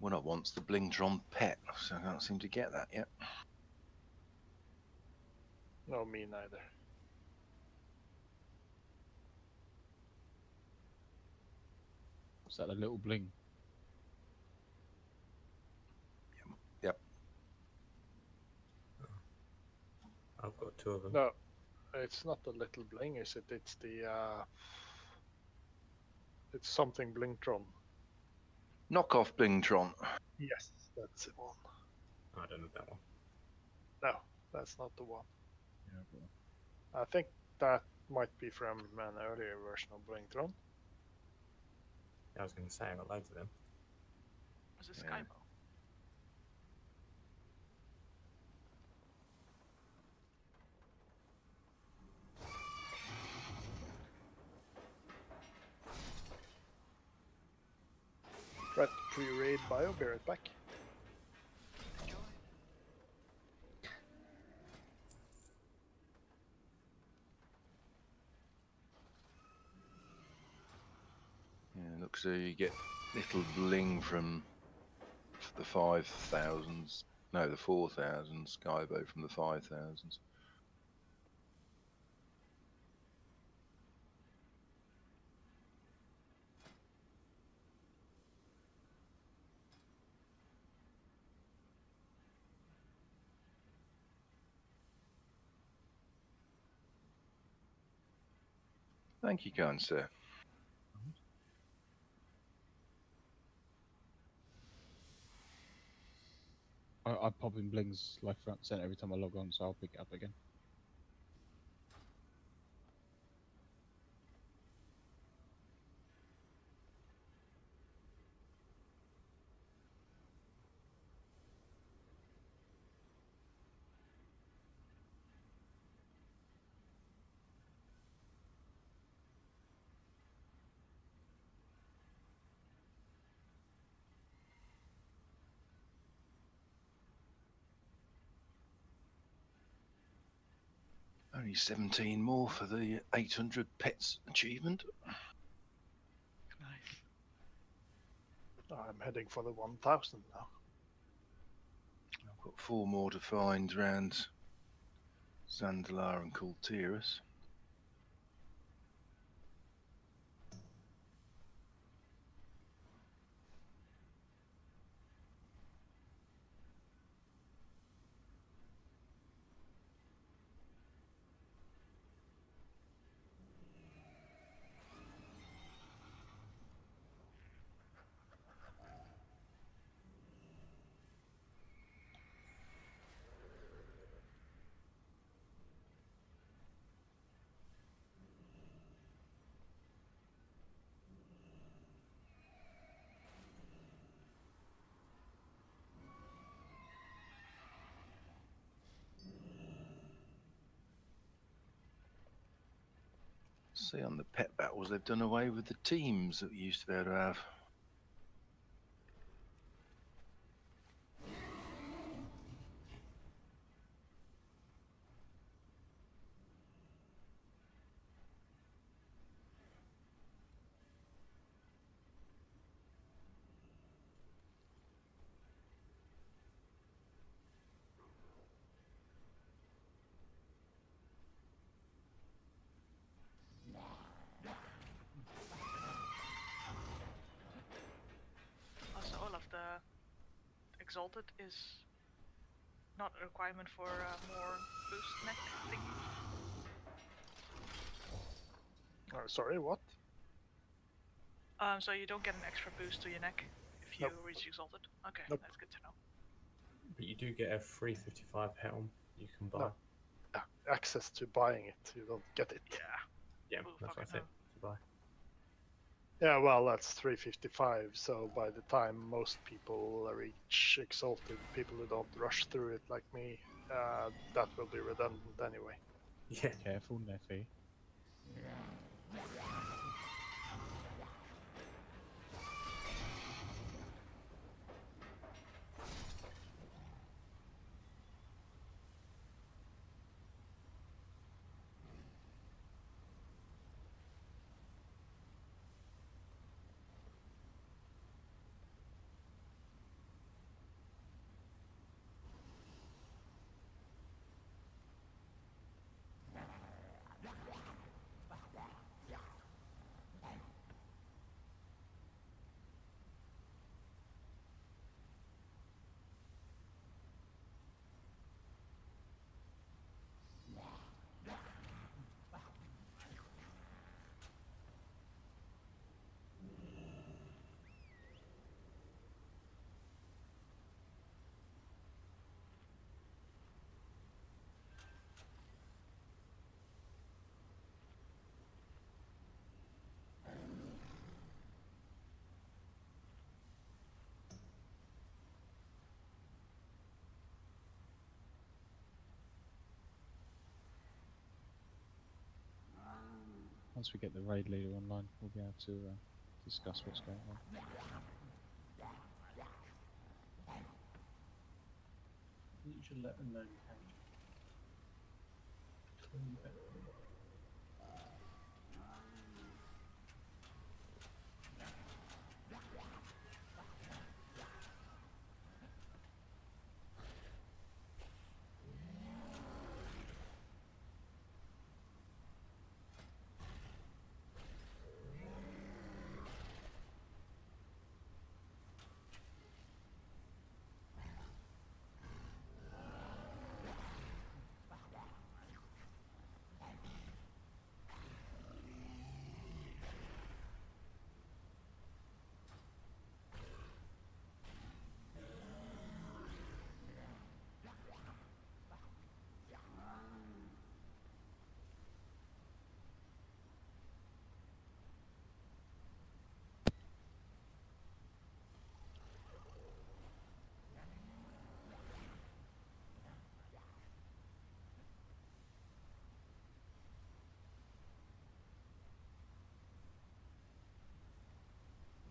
One I want's the Blingtron pet, so I can't seem to get that yet. No, me neither. Is that a little bling? Yep. I've got 2 of them. No, it's not the little bling, is it? It's the it's something Blingtron. Knockoff Blingtron. Yes, that's the one. I don't know that one. No, that's not the one. Yeah, I've got one. I think that might be from an earlier version of Blingtron. I was going to say I got loads of them. Was it Yeah. Skybow? Right, pre-raid bio, be right back. Enjoy. Yeah, looks like you get little bling from the 5,000s. No, the 4,000 Skybow from the 5,000s. Thank you, kind sir. I pop in blings left, front, centre every time I log on, so I'll pick it up again. Only 17 more for the 800 pets achievement. Nice. I'm heading for the 1000 now. I've got 4 more to find around Zandalar and Kultiris. See, on the pet battles, they've done away with the teams that we used to be able to have. Also, all of the Exalted is not a requirement for more boost neck thing. Sorry, what? So you don't get an extra boost to your neck if you Nope. reach Exalted? Okay, Nope. that's good to know. But you do get a free 55 helm you can buy. No. Access to buying it, you don't get it. Yeah. Yeah, Oh, that's what I fucking said. hell. To buy. Yeah, well, that's 355, so by the time most people reach Exalted, people who don't rush through it like me, that will be redundant anyway. Yeah. Careful, Neffy. Once we get the raid leader online, we'll be able to discuss what's going on. You should let them know you can.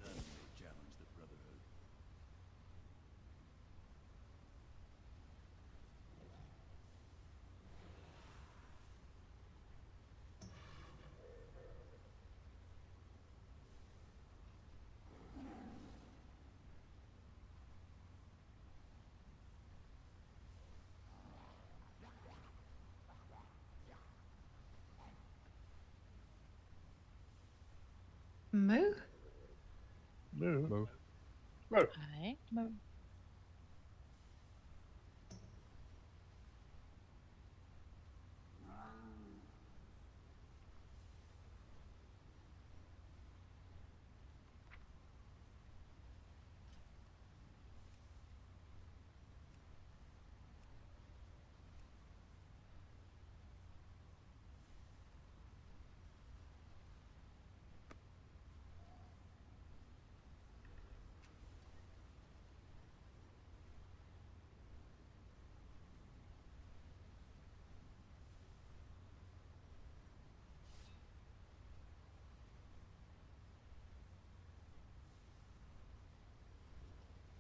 None may challenge the Brotherhood. Moo? Moo. Move. Aye. Moo.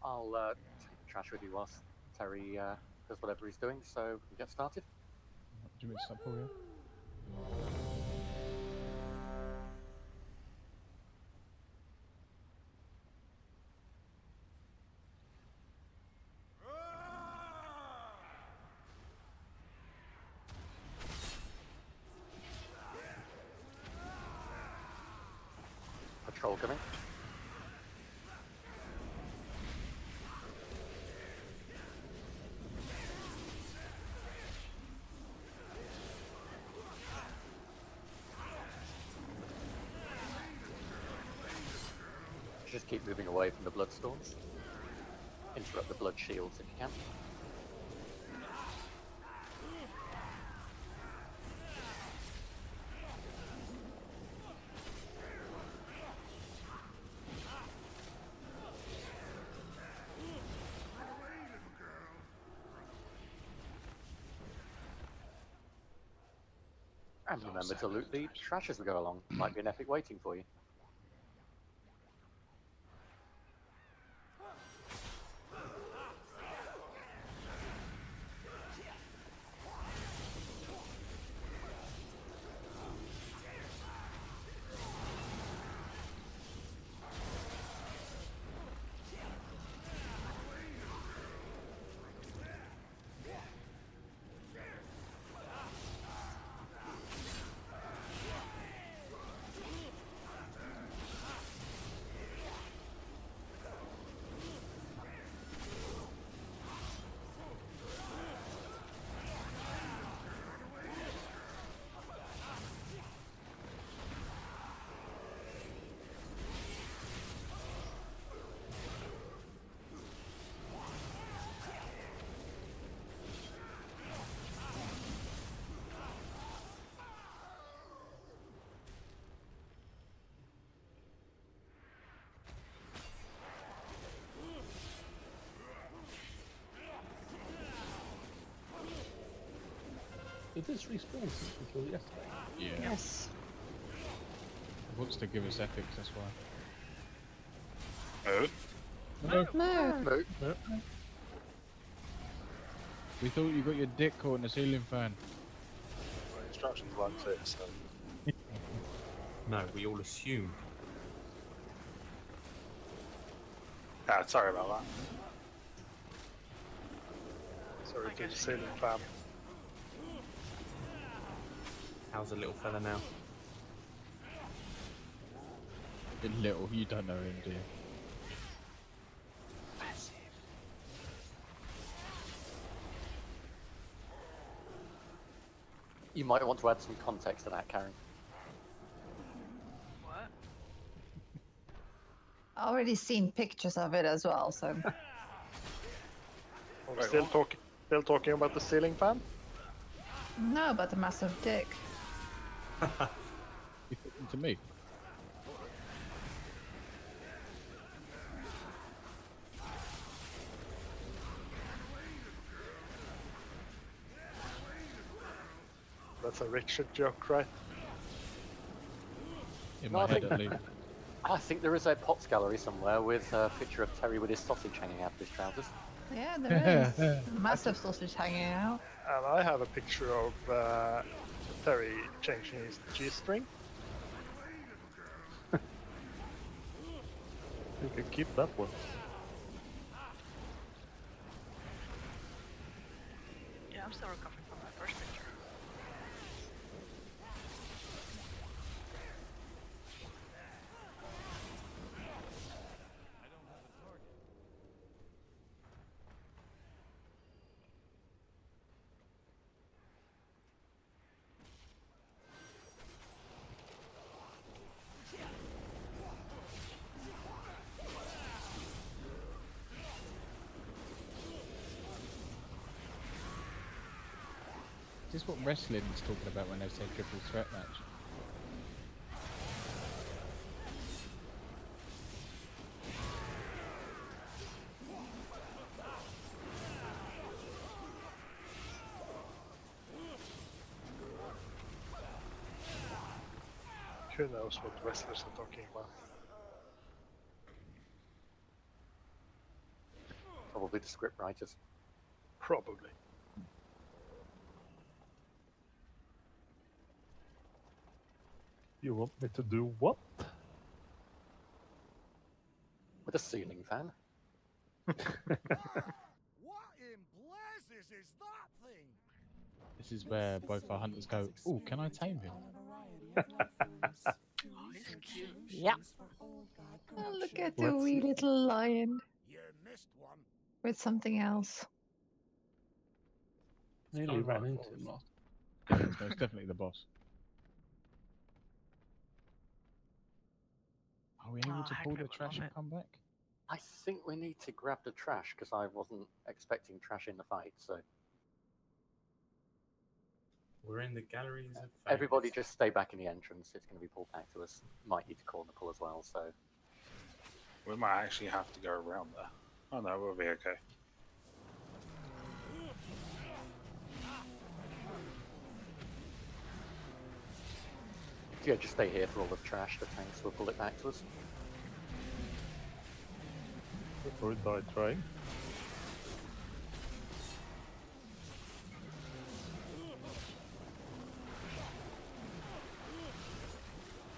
I'll take the trash with you whilst Terry does whatever he's doing, so we get started. Do you mean to stop for you? Patrol coming. Just keep moving away from the bloodstorms. Interrupt the blood shields if you can. And remember to loot the trash as we go along. Might be an epic waiting for you. Did this respawn since we killed it yesterday? Yeah. Yes. wants to give us epics, that's why. Oh. No, No. No. we thought you got your dick caught in a ceiling fan. Instructions weren't clear, so. No, we all assumed. Ah, sorry about that. Sorry I to the guess ceiling fan. How's the little fella now? Little, you don't know him, do you? You might want to add some context to that, Karen. What? I already seen pictures of it as well, so. We're still talking about the ceiling fan? No, but a massive dick. You talking to me? That's a Richard joke, right? In No, my I head think- at least. I think there is a Pops gallery somewhere with a picture of Terry with his sausage hanging out of his trousers. Yeah, there is. A massive sausage hanging out. And I have a picture of Terry changing his G-string. You can keep that one. Yeah, I'm still recovering from that first picture. Is this what wrestling is talking about when they say triple threat match? Who knows what wrestlers are talking about? Probably the script writers. Probably. You want me to do what? With a ceiling fan. What in blazes is that thing? This is where both our hunters go, "Ooh, can I tame him?" Oh, he's cute. Yeah. Oh, look at the Let's wee see. little lion You missed one. with something else. Nearly ran into him last. Yeah, it's most definitely the boss. Are we able Oh, to heck, pull I the would trash love and it. come back? I think we need to grab the trash because I wasn't expecting trash in the fight. So We're in the galleries of fate. everybody just stay back in the entrance. It's going to be pulled back to us. Might need to corner pull as well. So We might actually have to go around there. Oh no, we'll be okay. yeah, just stay here for all the trash. The tanks will pull it back to us. Before we die trying.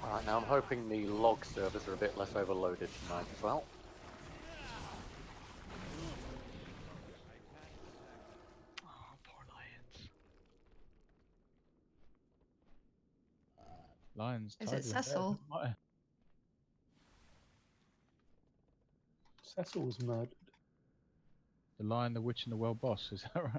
Alright, now I'm hoping the log servers are a bit less overloaded tonight as well. Oh, poor lions. Lions. Is it tiger, bear, Cecil? doesn't matter. Cecil was murdered. The lion, the witch, and the world boss. Is that right?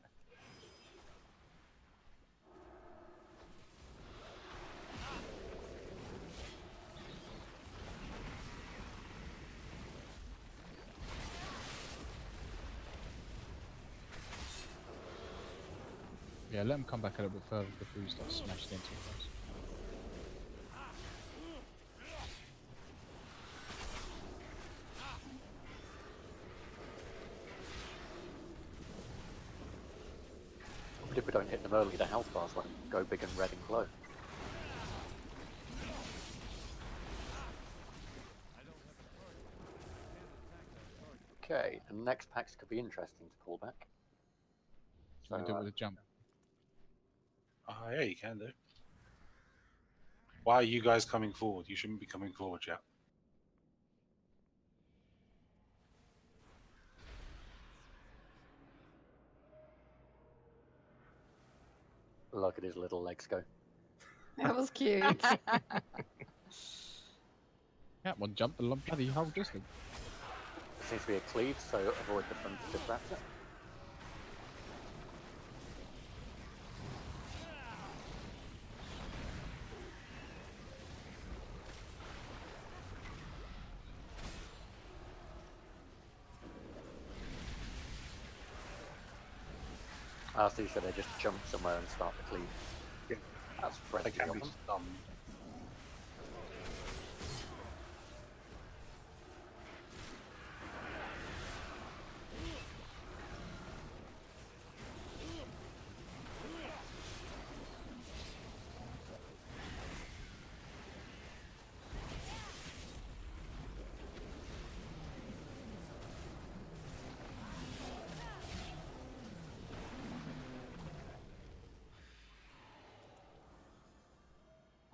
Yeah, let them come back a little bit further before you start smashing into things. But if we don't hit them early, the health bars won't go big and red and glow. Yeah, let them come back a little bit further before you start smashing into things. If we don't hit them early, the health bars won't go big and red and glow. Oh, poor lions. Alright, now I'm hoping the log servers are a bit less overloaded tonight as well. Okay, the next packs could be interesting to pull back. Can we do it with a jump? Yeah, you can do. Why are you guys coming forward? You shouldn't be coming forward yet. Look at his little legs go. That was cute. Yeah, one jump the bloody whole distance. There seems to be a cleave, so avoid the front of the raptor. So you said they just jump somewhere and start the cleave. Yeah. That's They friendly can of be them. done.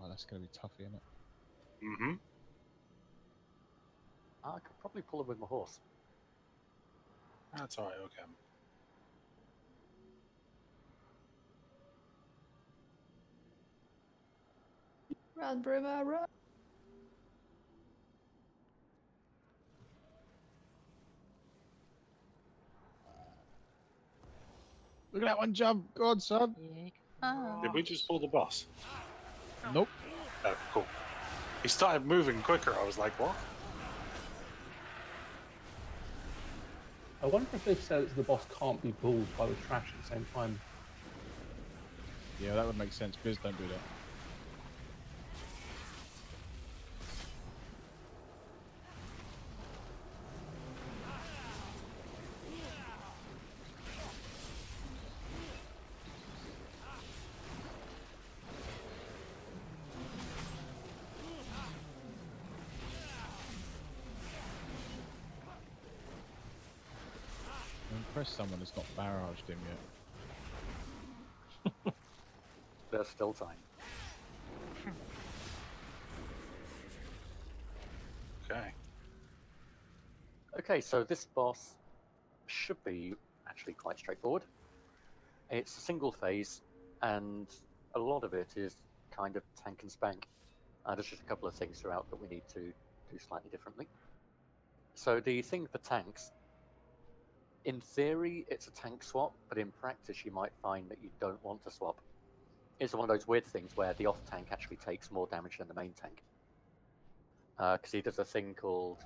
Oh, that's going to be tough, isn't it? Mm-hmm. I could probably pull him with my horse. That's alright, okay. Run, Bruma, run! Look at that one jump! Go on, son! Did we just pull the boss? Nope. Oh, cool. He started moving quicker. I was like, what? I wonder if they've said that the boss can't be pulled by the trash at the same time. Yeah, that would make sense. Biz don't do that. Impress someone that's not barraged him yet. There's still time. Okay. Okay, so this boss should be actually quite straightforward. It's a single phase, and a lot of it is kind of tank and spank. There's just a couple of things throughout that we need to do slightly differently. So the thing for tanks, in theory, it's a tank swap, but in practice, you might find that you don't want to swap. It's one of those weird things where the off tank actually takes more damage than the main tank. Because he does a thing called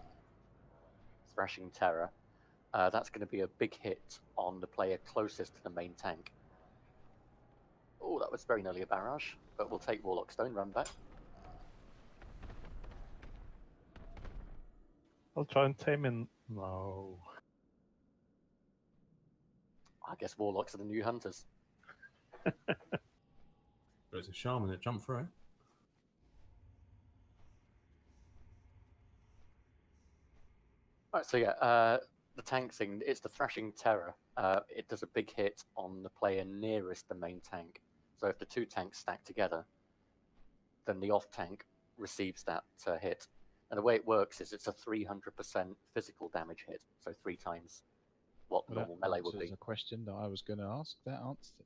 Thrashing Terror. That's going to be a big hit on the player closest to the main tank. Oh, that was very nearly a barrage, but we'll take Warlock Stone, run back. I'll try and tame in. No. I guess Warlocks are the new hunters. There's a shaman that jumped through. Right, so yeah, the tank thing, it's the Thrashing Terror. It does a big hit on the player nearest the main tank. So if the two tanks stack together, then the off tank receives that hit. And the way it works is it's a 300% physical damage hit, so 3 times what normal melee would be. That's a question that I was going to ask. That answered it.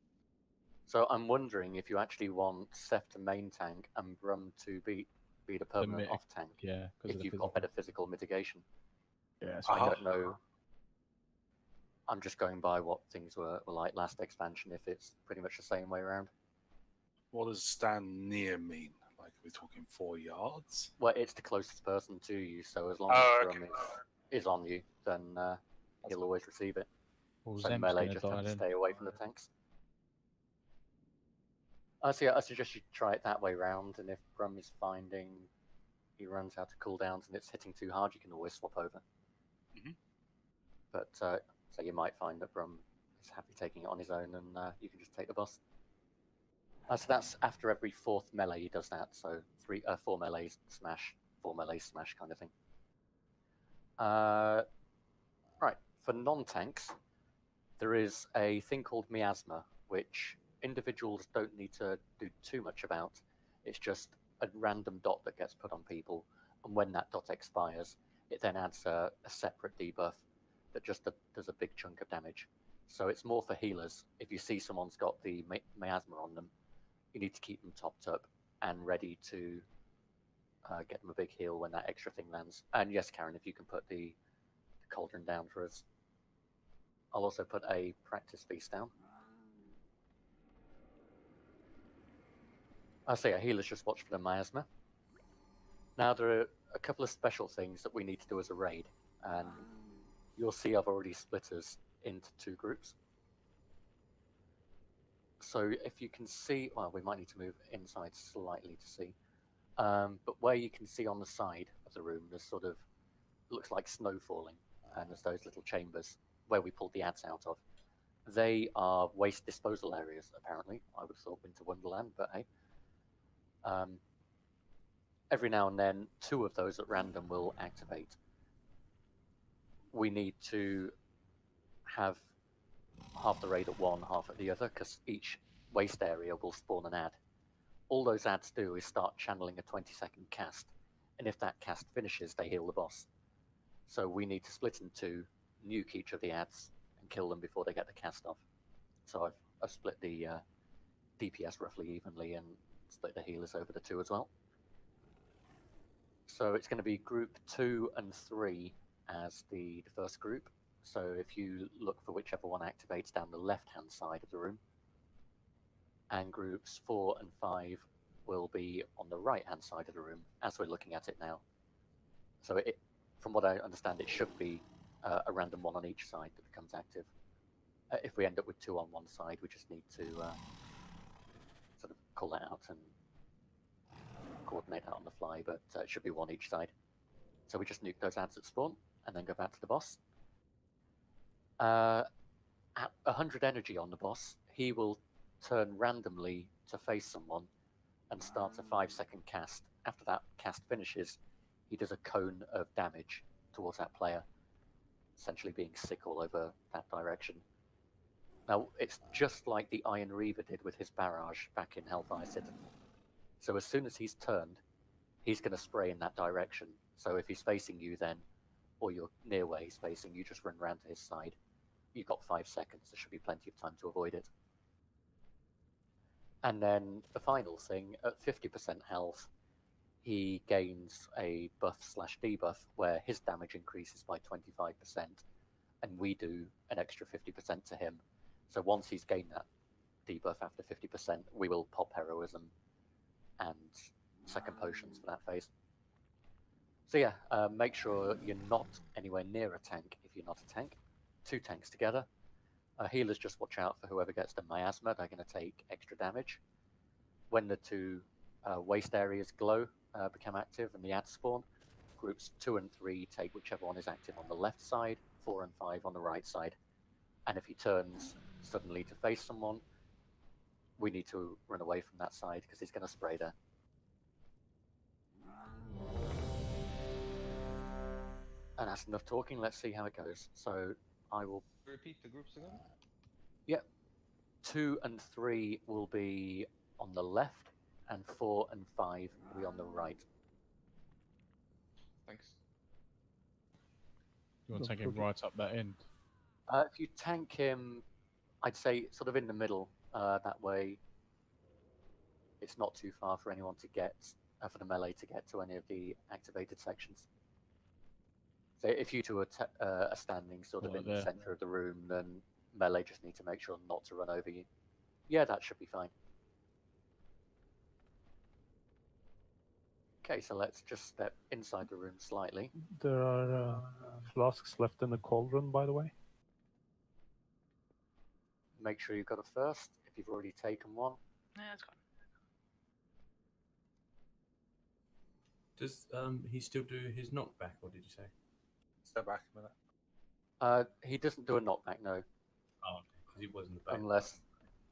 So I'm wondering if you actually want Seth to main tank and Brum to be the permanent off tank. Yeah, if you've got better physical mitigation. Yeah, I don't know. I'm just going by what things were like last expansion, if it's pretty much the same way around. What does stand near mean? Like, are we talking 4 yards? Well, it's the closest person to you, so as long as Brum is on you, then he'll always receive it. Well, so Zem's melee gonna just have die to then. stay away from the tanks. So yeah, I suggest you try it that way round, and if Brum is finding he runs out of cooldowns and it's hitting too hard, you can always swap over. Mhm. But so you might find that Brum is happy taking it on his own, and you can just take the boss. So that's after every 4th melee he does that. So 4 melees smash, 4 melees smash kind of thing. Right. For non-tanks, there is a thing called miasma, which individuals don't need to do too much about. It's just a random dot that gets put on people, and when that dot expires, it then adds a separate debuff that just does a big chunk of damage. So it's more for healers. If you see someone's got the miasma on them, you need to keep them topped up and ready to get them a big heal when that extra thing lands. And yes, Karen, if you can put the cauldron down for us. I'll also put a practice feast down. I say a healer's just watch for the miasma. Now there are a couple of special things that we need to do as a raid, and you'll see I've already split us into 2 groups. So if you can see, well, we might need to move inside slightly to see, but where you can see on the side of the room, there's sort of, looks like snow falling, and there's those little chambers where we pulled the ads out of. They are waste disposal areas, apparently. I would have thought Winter Wonderland, but hey. Every now and then, 2 of those at random will activate. We need to have half the raid at one, half at the other, because each waste area will spawn an ad. All those ads do is start channeling a 20-second cast, and if that cast finishes, they heal the boss. So we need to split in 2, nuke each of the ads, and kill them before they get the cast off. So I've split the DPS roughly evenly and split the healers over the 2 as well. So it's going to be group 2 and 3 as the first group. So if you look for whichever one activates down the left-hand side of the room, and groups 4 and 5 will be on the right-hand side of the room as we're looking at it now. So from what I understand, it should be a random one on each side that becomes active. If we end up with 2 on one side, we just need to sort of call that out and coordinate that on the fly, but it should be 1 each side. So we just nuke those ads at spawn and then go back to the boss. At 100 energy on the boss, he will turn randomly to face someone and start a 5-second cast. After that cast finishes, he does a cone of damage towards that player, essentially being sick all over that direction. Now, it's just like the Iron Reaver did with his barrage back in Hellfire Citadel. So as soon as he's turned, he's going to spray in that direction. So if he's facing you then, or you're near where he's facing, you just run around to his side. You've got 5 seconds, there should be plenty of time to avoid it. And then the final thing, at 50% health, he gains a buff/debuff where his damage increases by 25%, and we do an extra 50% to him. So once he's gained that debuff after 50%, we will pop heroism and second potions for that phase. So yeah, make sure you're not anywhere near a tank if you're not a tank. 2 tanks together. Healers just watch out for whoever gets the miasma, they're going to take extra damage. When the 2 waste areas glow, become active and the ads spawn, groups 2 and 3 take whichever one is active on the left side, 4 and 5 on the right side. And if he turns suddenly to face someone, we need to run away from that side because he's going to spray there. And that's enough talking, let's see how it goes. So I will Repeat the groups again? Yep. 2 and 3 will be on the left, and 4 and 5 will be on the right. Thanks. You want to take him right up that end? If you tank him, I'd say sort of in the middle. That way, it's not too far for anyone to get, for the melee to get to any of the activated sections. So if you 2 are standing sort of in the center of the room, then melee just need to make sure not to run over you. Yeah, that should be fine. Okay, so let's just step inside the room slightly. There are flasks left in the cauldron, by the way. Make sure you've got a first, if you've already taken one. Yeah, it's gone. Does he still do his knockback, or did you say? Step back a minute. He doesn't do a knockback, no. Oh, okay, because he wasn't the beta. Unless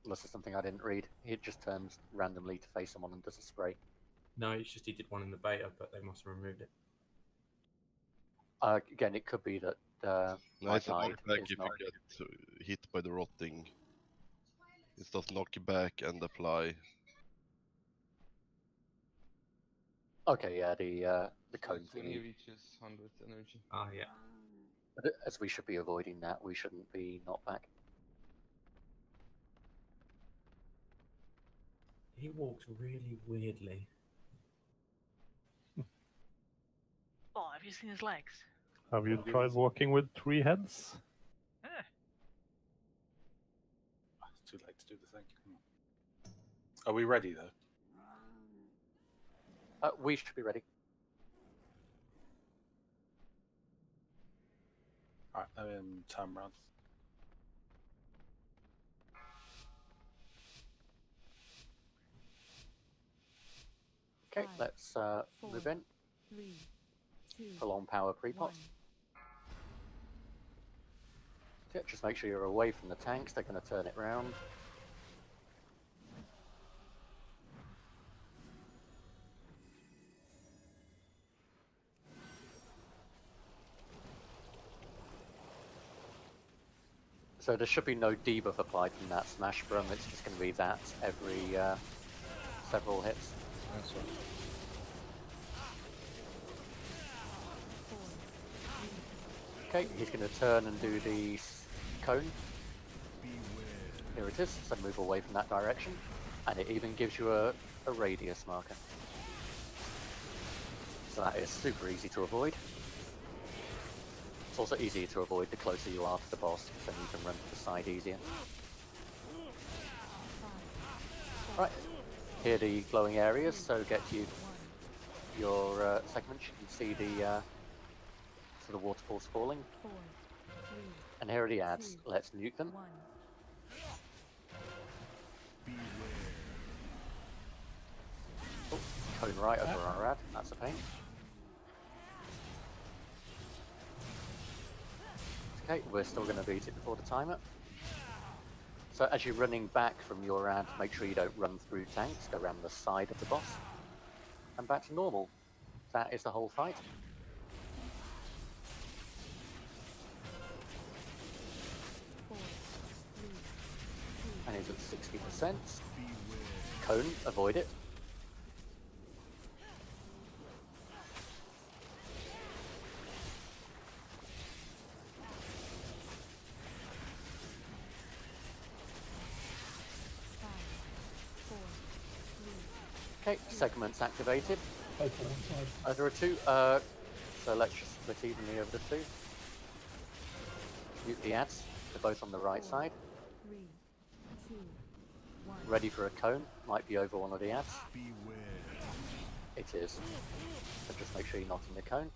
it's something I didn't read. He just turns randomly to face someone and does a spray. No, it's just he did one in the beta, but they must have removed it. Again, it could be that No, my it's a guide knockback is if not. you get hit by the rotting. It does knock you back and apply. Okay, yeah, the cone When he thingy. reaches 100 energy. Ah, yeah. But as we should be avoiding that, we shouldn't be knocked back. He walks really weirdly. Oh, have you seen his legs? Have you tried walking with 3 heads? Eh. It's too late to do the thing. Are we ready though? We should be ready. Alright, let me turn around. Okay, let's move in. 3, 2, Prolonged power pre-pot. Yeah, just make sure you're away from the tanks. They're going to turn it round. So there should be no debuff applied from that Smash Brum. It's just going to be that every several hits. That's right. Okay, he's going to turn and do the cone. Here it is, so move away from that direction. And it even gives you a radius marker. So that is super easy to avoid. It's also easier to avoid the closer you are to the boss, then you can run to the side easier. Right, here are the glowing areas, so get you your segments. You can see the sort of waterfalls falling. And here are the ads. Let's nuke them. Oh, cone right over our ad. That's a pain. Okay, we're still going to beat it before the timer. So as you're running back from your ad, make sure you don't run through tanks. Go around the side of the boss. And back to normal. That is the whole fight. And he's at 60%. Cone, avoid it. Okay, segments activated. There are 2, so let's just split evenly over the 2. Mute the ads, they're both on the right side. 3, 2, 1. Ready for a cone, might be over one of the ads. It is. So just make sure you're not in the cone.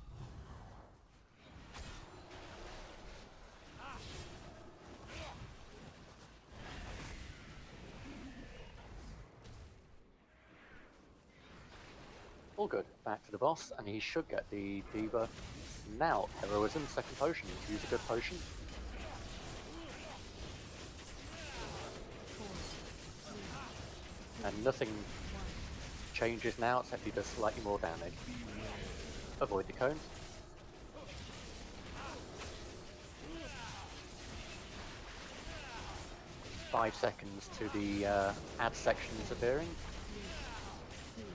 All good. Back to the boss, and he should get the debuff. Now, heroism, second potion. Use a good potion. And nothing changes now, except he does slightly more damage. Avoid the cone. Five seconds to the ad section disappearing.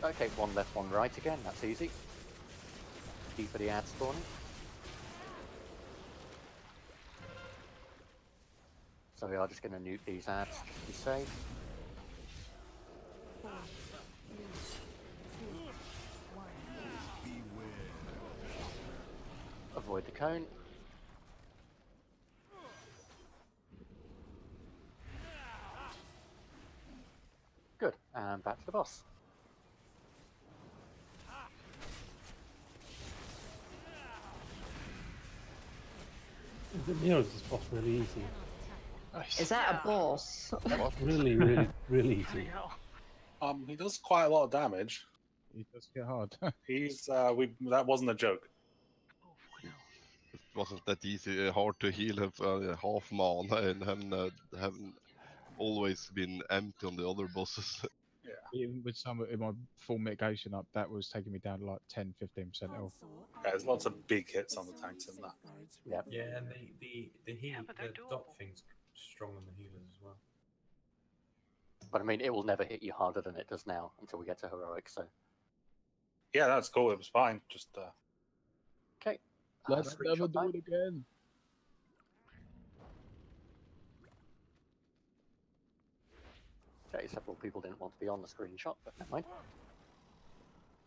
Okay, one left, one right again, that's easy. D for the ad spawning. So we are just going to nuke these ads just to be safe. 4, 3, 2, 1. Avoid the cone. Good, and back to the boss. You know, this boss really easy. Is that a boss? Really, really, really easy. He does quite a lot of damage. It does get hard. He's that wasn't a joke. It wasn't that easy, hard to heal half mana and haven't always been empty on the other bosses. Yeah. Even with some in my full mitigation up, that was taking me down to like 10-15% health. Yeah, there's lots of big hits on the tanks in that. Yeah. Yeah, and the heal, but they're the dot thing's strong on the healers as well. But I mean, it will never hit you harder than it does now until we get to heroic. So Yeah, that's cool. It was fine. Just okay. Let's never screenshot do time. it again. Okay, several people didn't want to be on the screenshot, but never mind.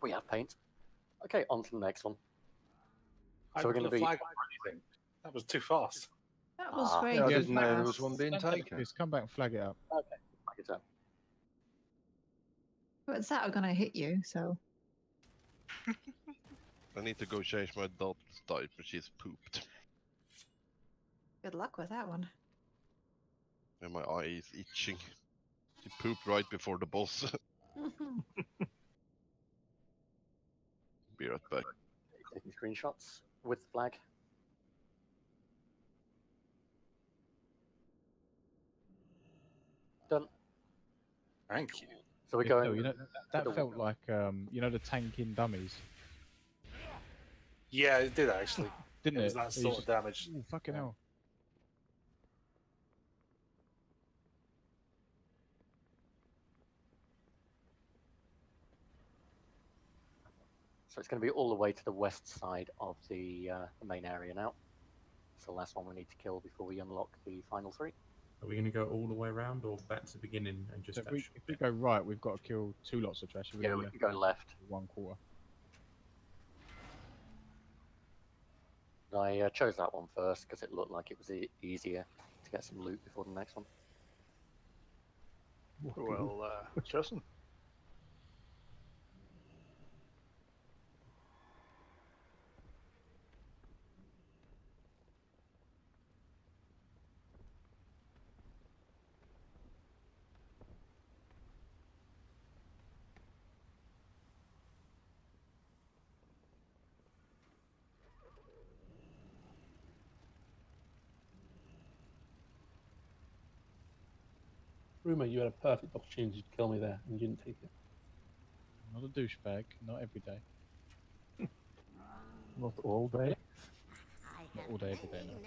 We have paint. Okay, on to the next one. I So we're put going to a be. flag on anything. That was too fast. That was Ah. very Yeah, I good. didn't know there was fast. one being Stand back, taken. Chris, come back and flag it up. Okay, flag it up. But that are gonna hit you, so I need to go change my dot type, but she's pooped. good luck with that one. And my eye is itching. She pooped right before the boss. Be right back. Taking screenshots with the flag. Done. Thank you. So we're Yeah, going. Phil, you know, that the- felt like you know the tanking dummies, Yeah, it did actually. didn't It it? was that You sort just- of damage. Ooh, fucking hell. So it's going to be all the way to the west side of the main area now. It's the last one we need to kill before we unlock the final three. Are we going to go all the way around or back to the beginning and just? So if we go right, we've got to kill 2 lots of trash. If we Yeah, go we left, can go left. 1/4. I chose that one first because it looked like it was easier to get some loot before the next one. Well chosen. Rumour, you had a perfect opportunity to kill me there, and you didn't take it. Not a douchebag, not every day. Not all day. Not all day, every day, no.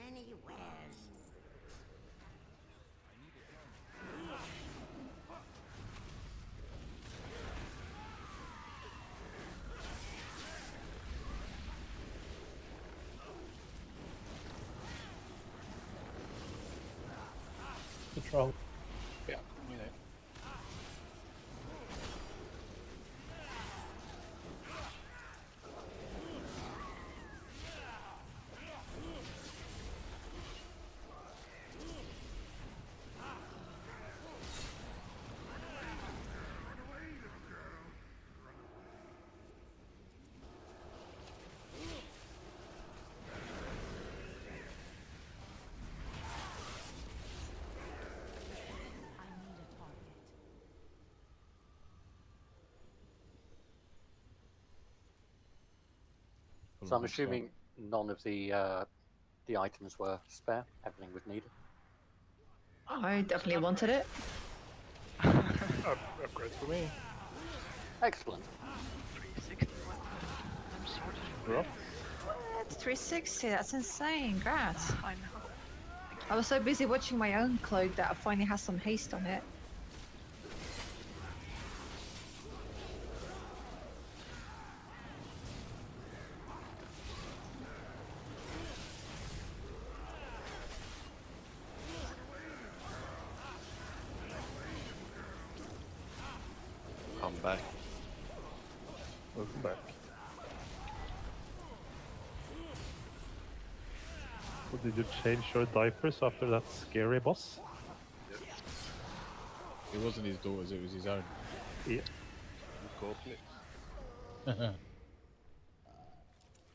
Control. Yeah, we know. So I'm assuming none of the items were spare. Everything was needed. I definitely wanted it. Upgrade for me. Excellent. 361. I'm sorted. Drop. What? 360? That's insane. Grass. I know. I was so busy watching my own cloak that I finally has some haste on it. I'm back. Welcome back. So did you change your diapers after that scary boss? It wasn't his daughter's, it was his own. Yeah. You caught me.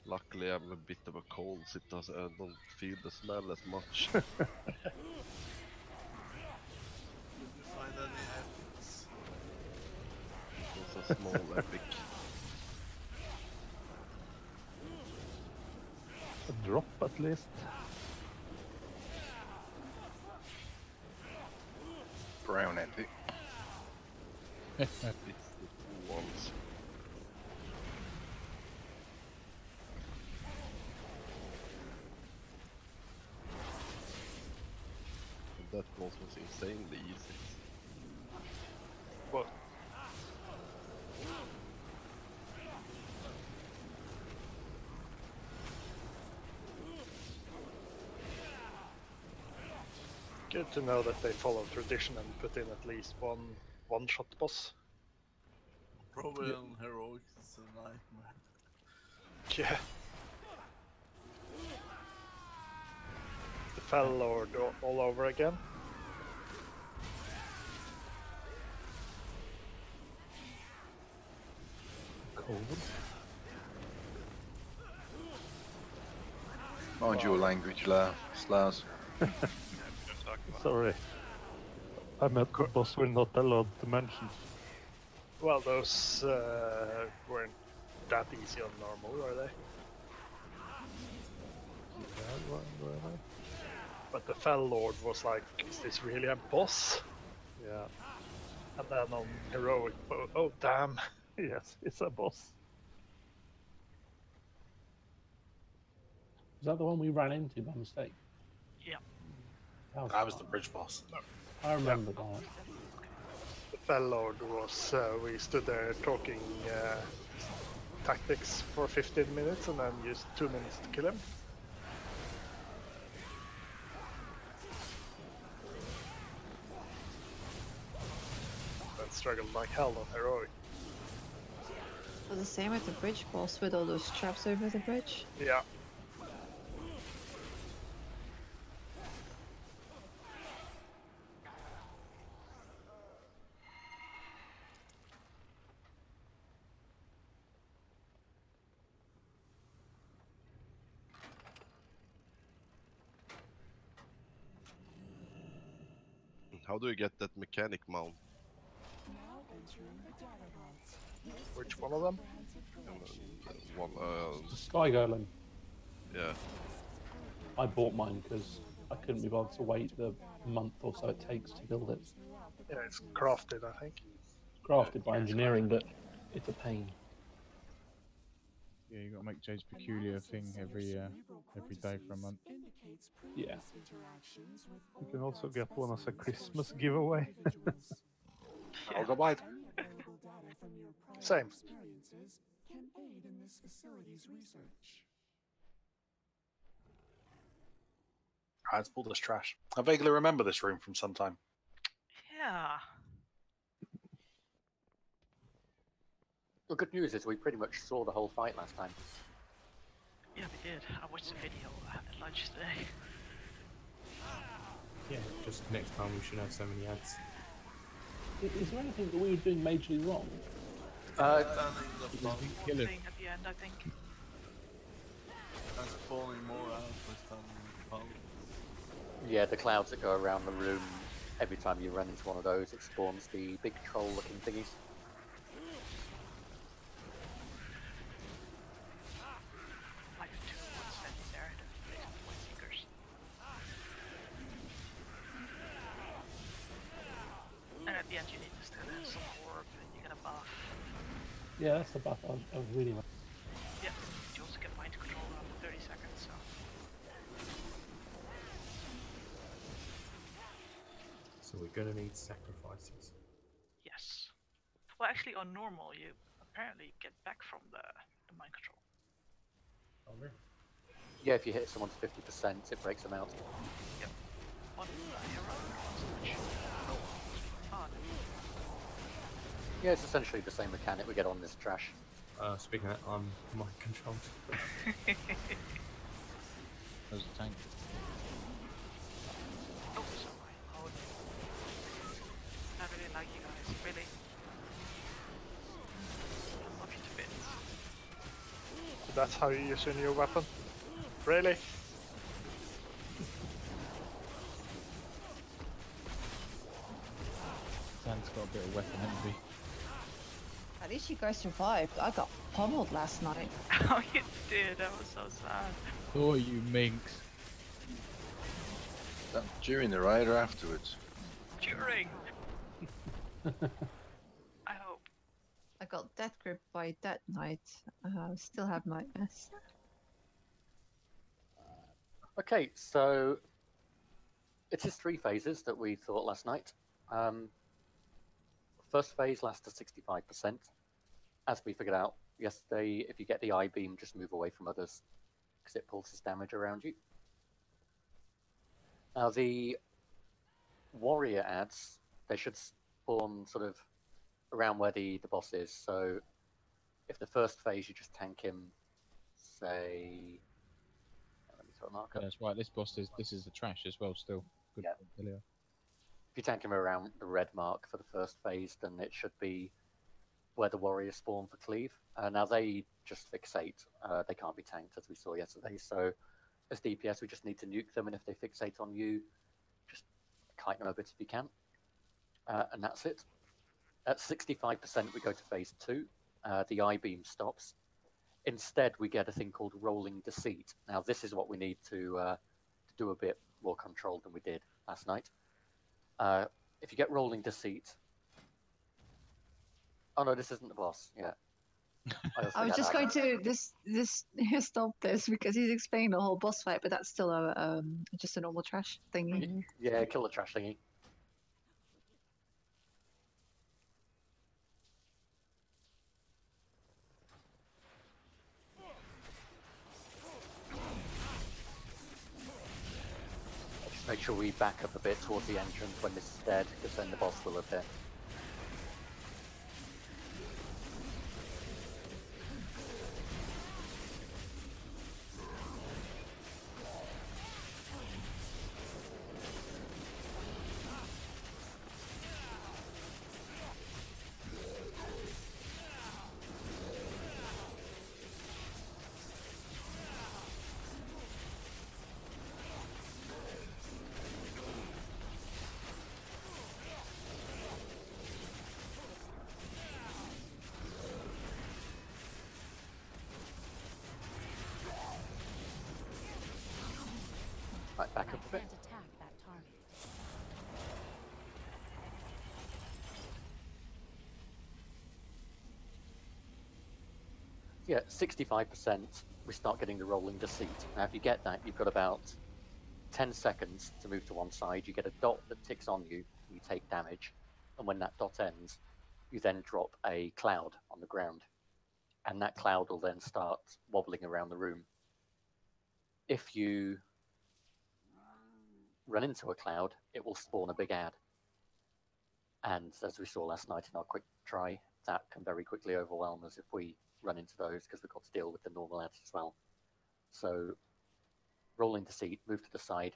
Luckily, I'm a bit of a cold, so it doesn't, I don't feel the smell as much. Did you find any epics? It's a small epic. A drop at least. Brown epic. It's the two ones. And that boss was insanely easy. What? Good to know that they follow tradition and put in at least one shot boss. Probably on heroic, it's a nightmare. Yeah. The Fell Lord all over again. Cold. Mind your language, Lars. Sorry. I meant the boss we're not allowed to mention. Well, those weren't that easy on normal, were they? Yeah, were they? But the Fell Lord was like, is this really a boss? Yeah. And then on heroic, oh damn. Yes, it's a boss. Is that the one we ran into by mistake? Yeah. That was the bridge boss. I remember that. The Fell Lord was, we stood there talking tactics for 15 minutes and then used 2 minutes to kill him. And struggled like hell on heroic. It was the same with the bridge boss with all those traps over the bridge. Yeah. How do you get that mechanic mount? Which one of them? One, The Sky Golem. yeah. I bought mine because I couldn't be bothered to wait the month or so it takes to build it. Yeah, it's crafted, I think. Crafted by engineering, but it's a pain. Yeah, you got to make Jay's peculiar thing every day for a month. Yeah. You can also get one as a Christmas giveaway. I'll go buy it. Same. Alright, let's pull this trash. I vaguely remember this room from some time. Yeah. The good news is we pretty much saw the whole fight last time. Yeah, we did. I watched the video at lunch today. Yeah, just next time we should have so many ads. Is there anything that we were doing majorly wrong? Thing at the end, I think. And spawning more out with some pulse. Yeah, the clouds that go around the room, every time you run into one of those, it spawns the big troll-looking thingies. Like the two ones standing there, the point seekers. And at the end you need to still have some orb and you get a buff. Yeah, that's the buff I was really like. Yeah, you also get mind control after 30 seconds, so. So we're gonna need sacrifices. Yes. Well, actually, on normal, you apparently get back from the mind control. Oh, really? Yeah, if you hit someone to 50%, it breaks them out. Yep. On heroic, fun. Yeah, it's essentially the same mechanic we get on this trash. Speaking of that, I'm mind controlled. There's a tank. Oh, sorry. Oh, I really like you guys, really. I love you to bits. So that's how you use your new weapon? Really? Tank's got a bit of weapon envy. At least you guys survived. I got pummeled last night. Oh, you did. That was so sad. Oh, you minx. That during the raid or afterwards? During. I I got death grip by that night. Still have nightmares. Okay, so it is 3 phases that we thought last night. First phase lasts to 65%. As we figured out yesterday, if you get the eye beam, just move away from others because it pulses damage around you. Now the warrior ads, they should spawn sort of around where the boss is. So if the first phase you just tank him, say, let me throw a marker. Yeah, that's right. This is the trash as well. Still good. Yeah. point, Ilya. If you tank him around the red mark for the first phase, then it should be where the warriors spawn for cleave. Now they just fixate. They can't be tanked, as we saw yesterday. So as DPS, we just need to nuke them, and if they fixate on you, just kite them a bit if you can. And that's it. At 65%, we go to phase 2. The eye beam stops. Instead, we get a thing called rolling deceit. Now, this is what we need to do a bit more controlled than we did last night. If you get rolling deceit... Oh no, this isn't the boss. Yeah. I was just going to stop this because he's explained the whole boss fight, but that's still a just a normal trash thingy. Yeah, kill the trash thingy. Just make sure we back up a bit towards the entrance when this is dead, because then the boss will appear. Right, back up a bit. Can't attack that target. Yeah, 65%, we start getting the rolling deceit. Now, if you get that, you've got about 10 seconds to move to one side. You get a dot that ticks on you, and you take damage. And when that dot ends, you then drop a cloud on the ground. And that cloud will then start wobbling around the room. If you run into a cloud, it will spawn a big ad. And as we saw last night in our quick try, that can very quickly overwhelm us if we run into those, because we've got to deal with the normal ads as well. So rolling deceit, move to the side,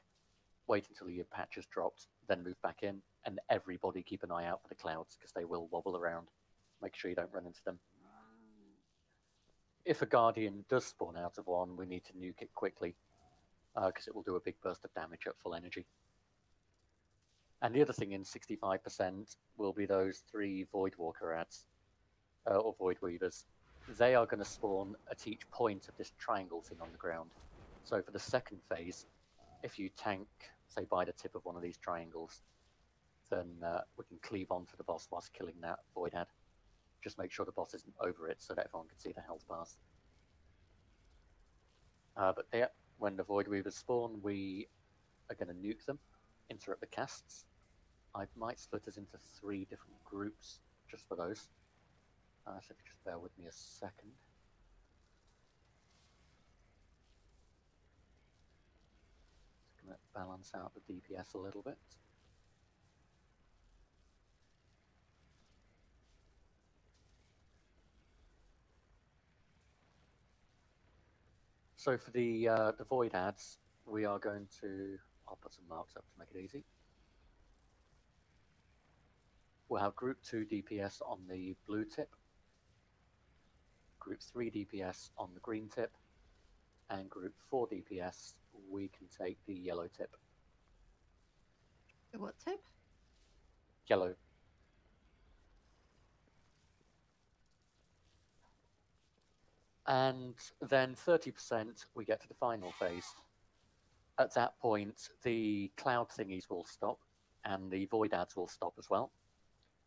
wait until your patch has dropped, then move back in, and everybody keep an eye out for the clouds, because they will wobble around. Make sure you don't run into them. If a Guardian does spawn out of one, we need to nuke it quickly, because it will do a big burst of damage at full energy. And the other thing in 65% will be those 3 Voidwalker ads, or Void Weavers. They are going to spawn at each point of this triangle thing on the ground. So for the second phase, if you tank, say, by the tip of one of these triangles, then we can cleave onto the boss whilst killing that Void ad. Just make sure the boss isn't over it so that everyone can see the health bars. But yeah, when the Void Weavers spawn, we are going to nuke them, interrupt the casts. I might split us into 3 different groups just for those. So if you just bear with me a second. Just going to balance out the DPS a little bit. So for the void ads, we are going to, I'll put some marks up to make it easy. We'll have group 2 DPS on the blue tip, group 3 DPS on the green tip, and group 4 DPS, we can take the yellow tip. What tip? Yellow. And then 30% we get to the final phase. At that point, the cloud thingies will stop, and the void ads will stop as well.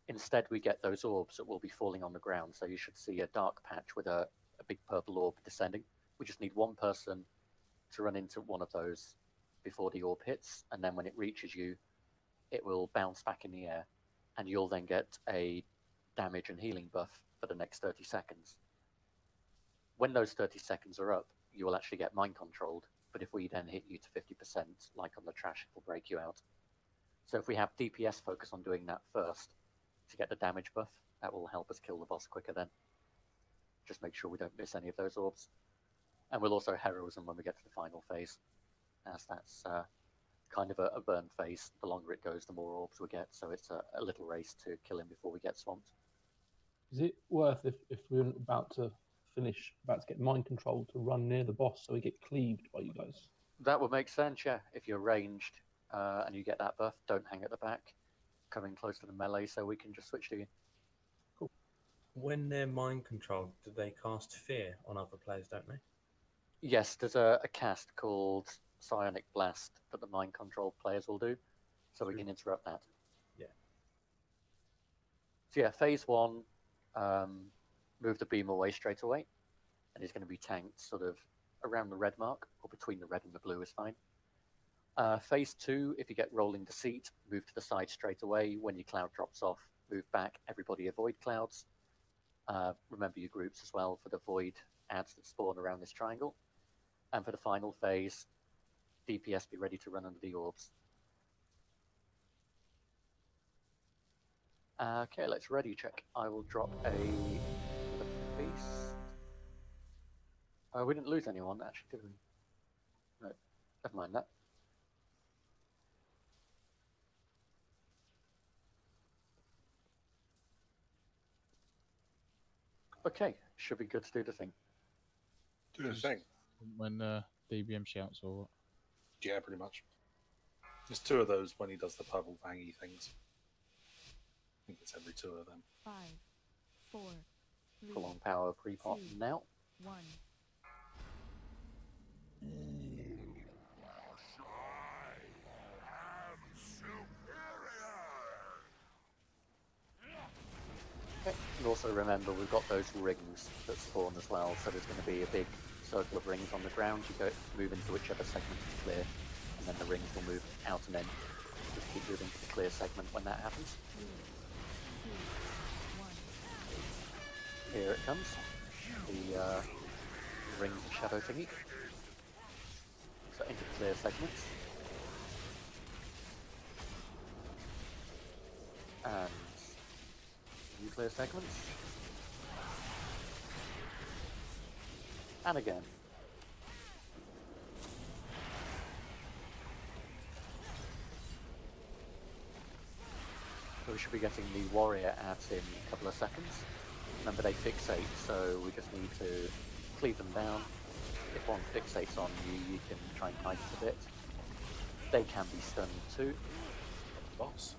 Instead, we get those orbs that will be falling on the ground. So you should see a dark patch with a big purple orb descending. We just need one person to run into one of those before the orb hits, and then when it reaches you, it will bounce back in the air, and you'll then get a damage and healing buff for the next 30 seconds. When those 30 seconds are up, you will actually get mind controlled, but if we then hit you to 50%, like on the trash, it will break you out. So if we have DPS focus on doing that first to get the damage buff, that will help us kill the boss quicker then. Just make sure we don't miss any of those orbs. And we'll also heroism when we get to the final phase, as that's kind of a burn phase. The longer it goes, the more orbs we get, so it's a little race to kill him before we get swamped. Is it worth, if we're about to finish, about to get mind control, to run near the boss so we get cleaved by you guys? That would make sense, yeah. If you're ranged and you get that buff, don't hang at the back. Come in close to the melee so we can just switch to you. Cool. When they're mind controlled, do they cast fear on other players, don't they? Yes, there's a cast called Psionic Blast that the mind control players will do, so we can interrupt that. Yeah. So yeah, phase 1, move the beam away straight away, and he's going to be tanked sort of around the red mark, or between the red and the blue is fine. Phase 2, if you get rolling deceit, move to the side straight away. When your cloud drops off, move back. Everybody avoid clouds. Remember your groups as well for the void ads that spawn around this triangle. And for the final phase, DPS be ready to run under the orbs. Okay, let's ready check. I will drop a feast. We didn't lose anyone, actually, did we? No, never mind that. Okay, should be good to do the thing. Do the thing. When DBM shouts or what? Yeah, pretty much. There's 2 of those when he does the purple vangy things. I think it's every 2 of them. 5, 4, 3, Full on power pre-pop 2, now. 1. Okay. And also remember, we've got those rings that spawn as well, so there's going to be a big circle of rings on the ground. You go move into whichever segment is clear, and then the rings will move out and in. Just keep moving to the clear segment when that happens. 3, 2, 1. Here it comes. The rings of shadow thingy. So into clear segments. And new clear segments. And again. So we should be getting the warrior ads in a couple of seconds. Remember, they fixate, so we just need to cleave them down. If one fixates on you, you can try and knife it a bit. They can be stunned too. Boss.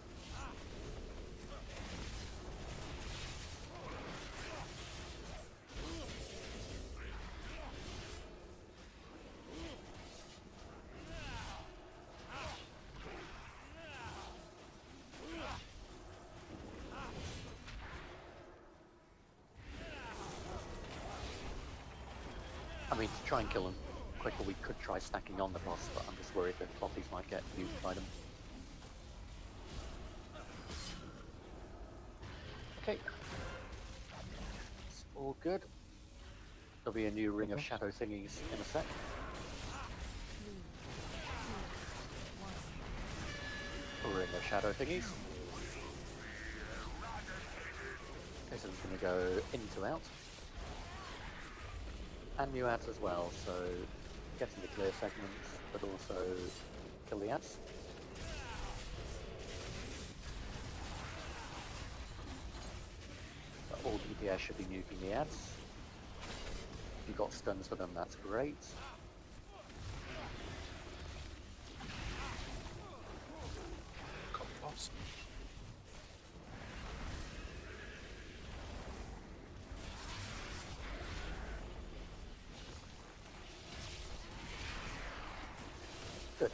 I mean, to try and kill them quicker, we could try stacking on the boss, but I'm just worried that floppies might get used by them. Okay. It's all good. There'll be a new ring of shadow thingies in a sec. 3, 2, 1. A ring of shadow thingies. This is going to go into out. And new ads as well, so get into clear segments, but also kill the ads. But all DPS should be nuking the ads. If you got stuns for them, that's great. Got the boss. Good.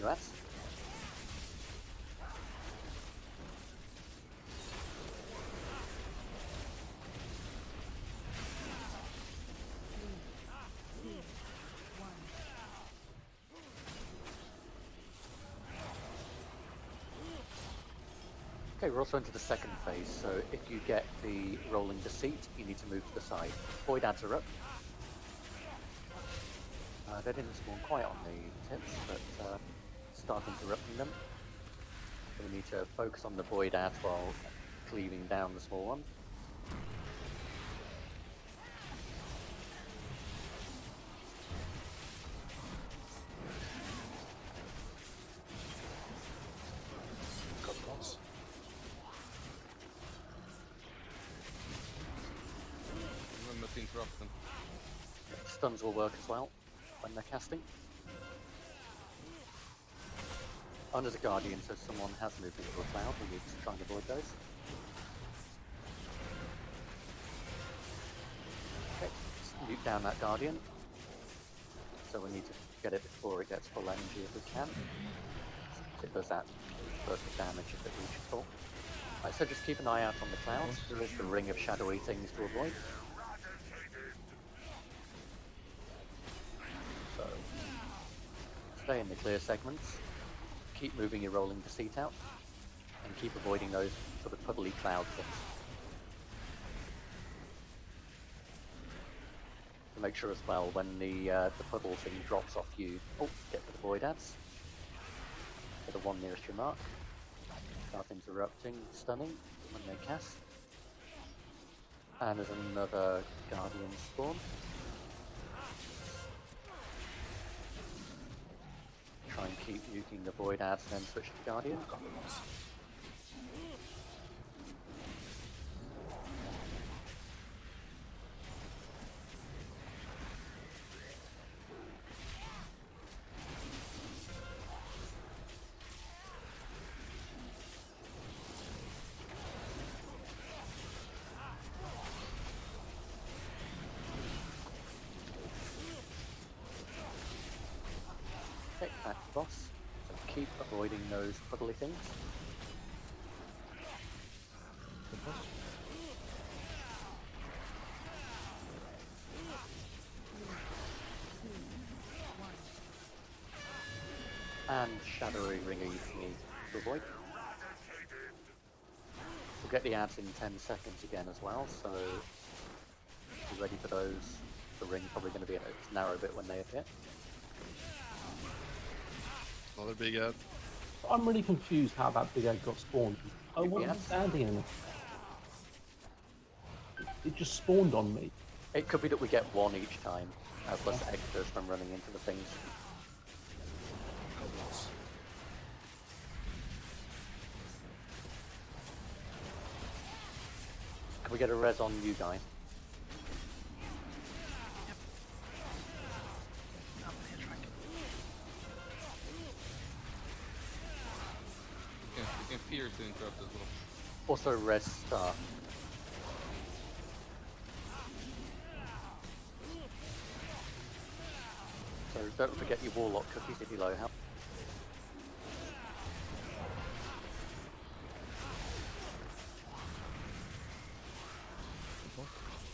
Congrats. Okay, we're also into the second phase, so if you get the rolling deceit, you need to move to the side. Void ads are up. They didn't spawn quite on the tips, but start interrupting them. So we need to focus on the void ads while cleaving down the small one. Remember to interrupt them. Stuns will work as well when they're casting. Under the Guardian, so someone has moved into a cloud, we need to try and avoid those. Okay, let's nuke down that Guardian. So we need to get it before it gets full energy if we can. It does that burst of damage if it reaches full. Right, so just keep an eye out on the clouds. There is the ring of shadowy things to avoid. So, stay in the clear segments. Keep moving your rolling deceit out, and keep avoiding those sort of puddly cloud things. To make sure as well, when the puddle thing drops off you, get to the void ads. For the one nearest your mark. Start interrupting, stunning when they cast. And there's another Guardian spawn. Try and keep nuking the void ads and then switch to Guardian. Okay, back to boss. So keep avoiding those puddly things. And shadowy ringer you need to avoid. We'll get the ads in 10 seconds again as well, so be ready for those. The ring probably going to be a narrow bit when they appear. Another big ad. I'm really confused how that big egg got spawned. I wasn't standing in it. It just spawned on me. It could be that we get one each time, plus extras from running into the things. Can we get a res on you guys? You can fear to interrupt as well. Also res star. So don't forget your warlock cookies if you low health.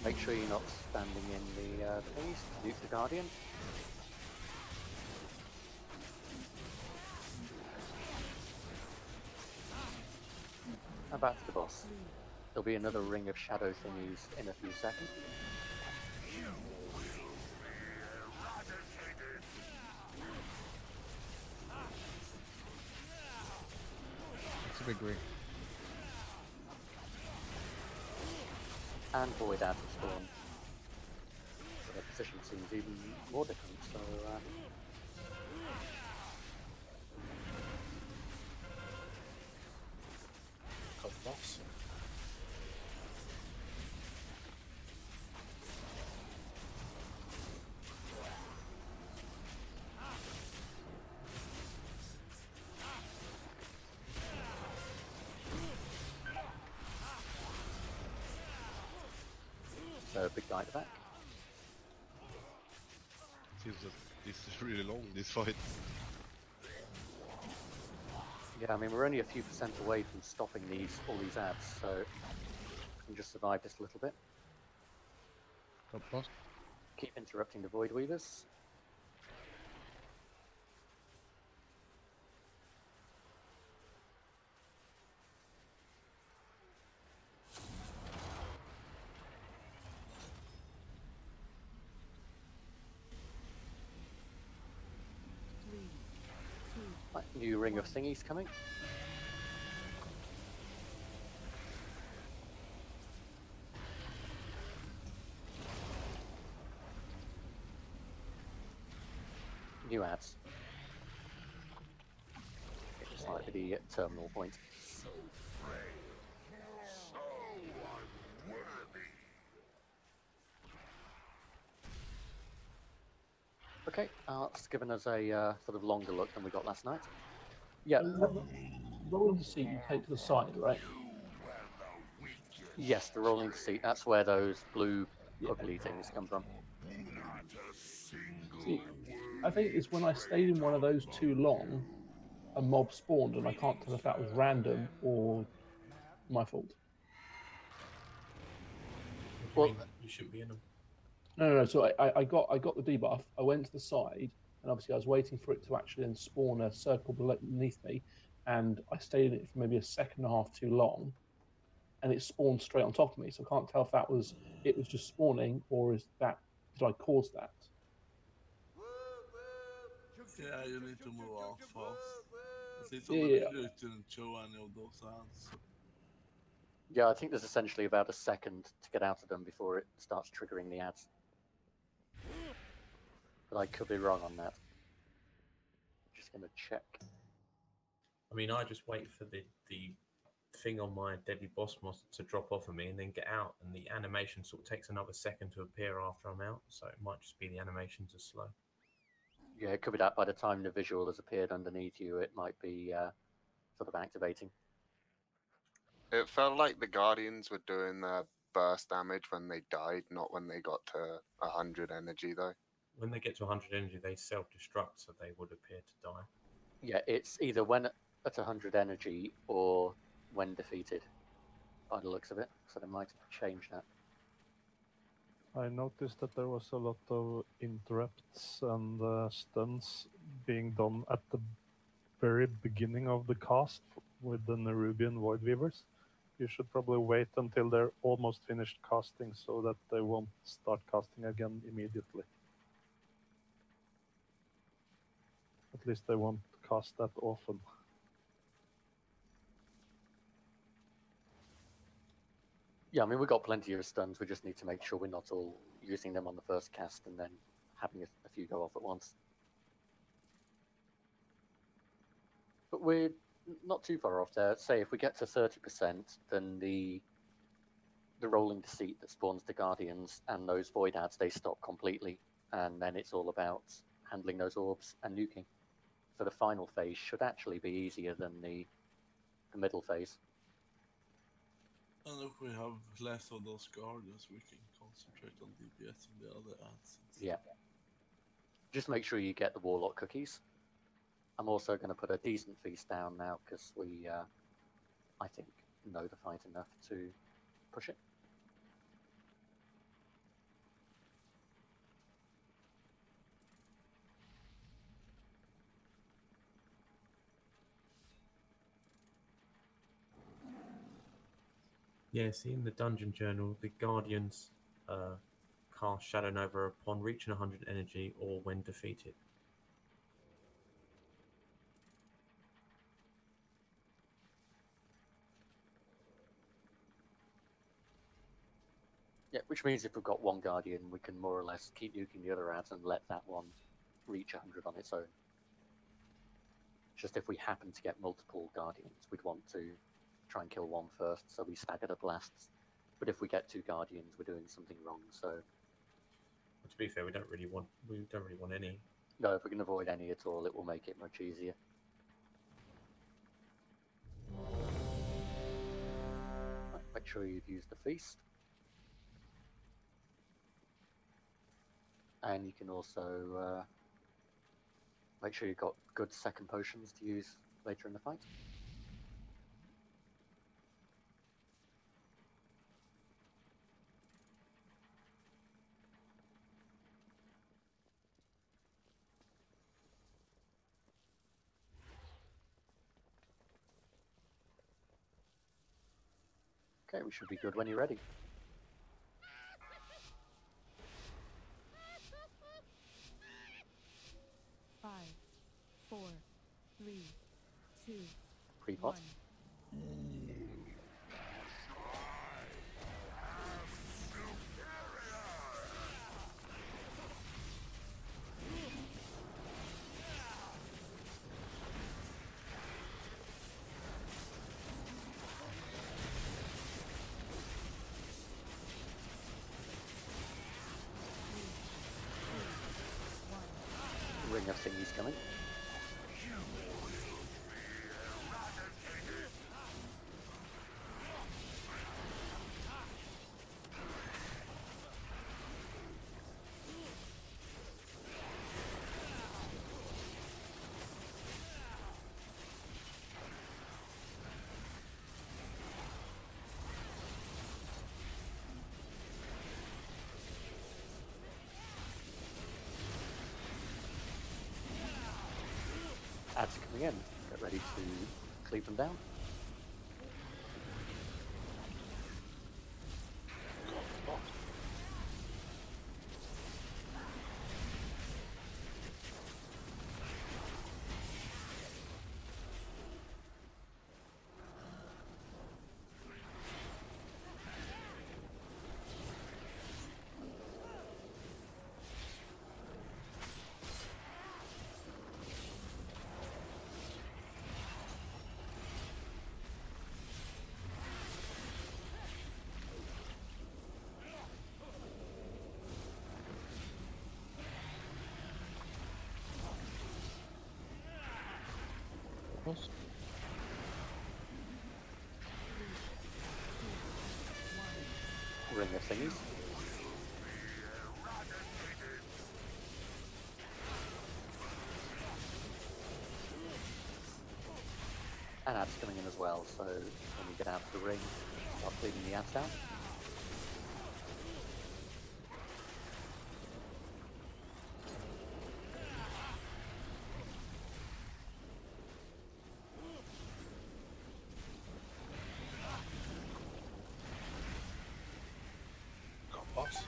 Make sure you're not standing in the thingies to nuke the Guardian. Now back to the boss. There'll be another ring of shadow thingies in a few seconds. It's a big ring. And void ads will spawn. So their position seems even more different, so boss. So big guy at the back. Seems that this is really long, this fight. Yeah, I mean, we're only a few percent away from stopping all these ads, so we can just survive just a little bit. Top boss. Keep interrupting the Void Weavers. Right, new ring of thingies coming. New ads. It's like the terminal point. Okay, it's given us a sort of longer look than we got last night. Yeah. Rolling the seat you take to the side, right? Yes, the rolling seat. That's where those blue ugly things come from. See, I think it's when I stayed in one of those too long, a mob spawned, and I can't tell if that was random or my fault. Well, you shouldn't be in them. No. So I got the debuff. I went to the side, and obviously I was waiting for it to actually then spawn a circle beneath me, and I stayed in it for maybe a second and a half too long, and it spawned straight on top of me. So I can't tell if it was just spawning or did I cause that? Yeah, you need to move out fast. It's Yeah. Clue didn't show any of those ads. Yeah, I think there's essentially about a second to get out of them before it starts triggering the ads. But I could be wrong on that. Just going to check. I mean, I just wait for the thing on my deadly boss monster to drop off of me and then get out, and the animation sort of takes another second to appear after I'm out, so it might just be the animations are slow. Yeah, it could be that by the time the visual has appeared underneath you, it might be sort of activating. It felt like the Guardians were doing their burst damage when they died, not when they got to 100 energy, though. When they get to 100 energy, they self-destruct, so they would appear to die. Yeah, it's either when at 100 energy or when defeated, by the looks of it, so they might change that. I noticed that there was a lot of interrupts and stuns being done at the very beginning of the cast with the Nerubian Void Weavers. You should probably wait until they're almost finished casting so that they won't start casting again immediately. At least they won't cast that often. Yeah, I mean, we've got plenty of stuns. We just need to make sure we're not all using them on the first cast and then having a few go off at once. But we're not too far off there. Say if we get to 30%, then the rolling deceit that spawns the Guardians and those Void ads, they stop completely. And then it's all about handling those orbs and nuking. So the final phase should actually be easier than the middle phase. And if we have less of those Guardians, we can concentrate on DPS and the other ads. Yeah. Just make sure you get the Warlock cookies. I'm also going to put a decent feast down now because we, I think, know the fight enough to push it. Yeah, see in the dungeon journal, the Guardians cast Shadow Nova upon reaching 100 energy or when defeated. Yeah, which means if we've got one Guardian, we can more or less keep nuking the other ads and let that one reach 100 on its own. Just if we happen to get multiple Guardians, we'd want to try and kill one first, so we stagger the blasts. But if we get two Guardians, we're doing something wrong. So, to be fair, we don't really want any. No, if we can avoid any at all, it will make it much easier. Right, make sure you've used the feast. And you can also make sure you've got good second potions to use later in the fight. Okay, we should be good when you're ready. Five, four, three, two, Pre-pot. Ring of thingies coming. Ads are coming in. Get ready to cleave them down. Boss. Ring of thingies. And ads coming in as well, so when we get out to the ring, start cleaving the ads down. Boss.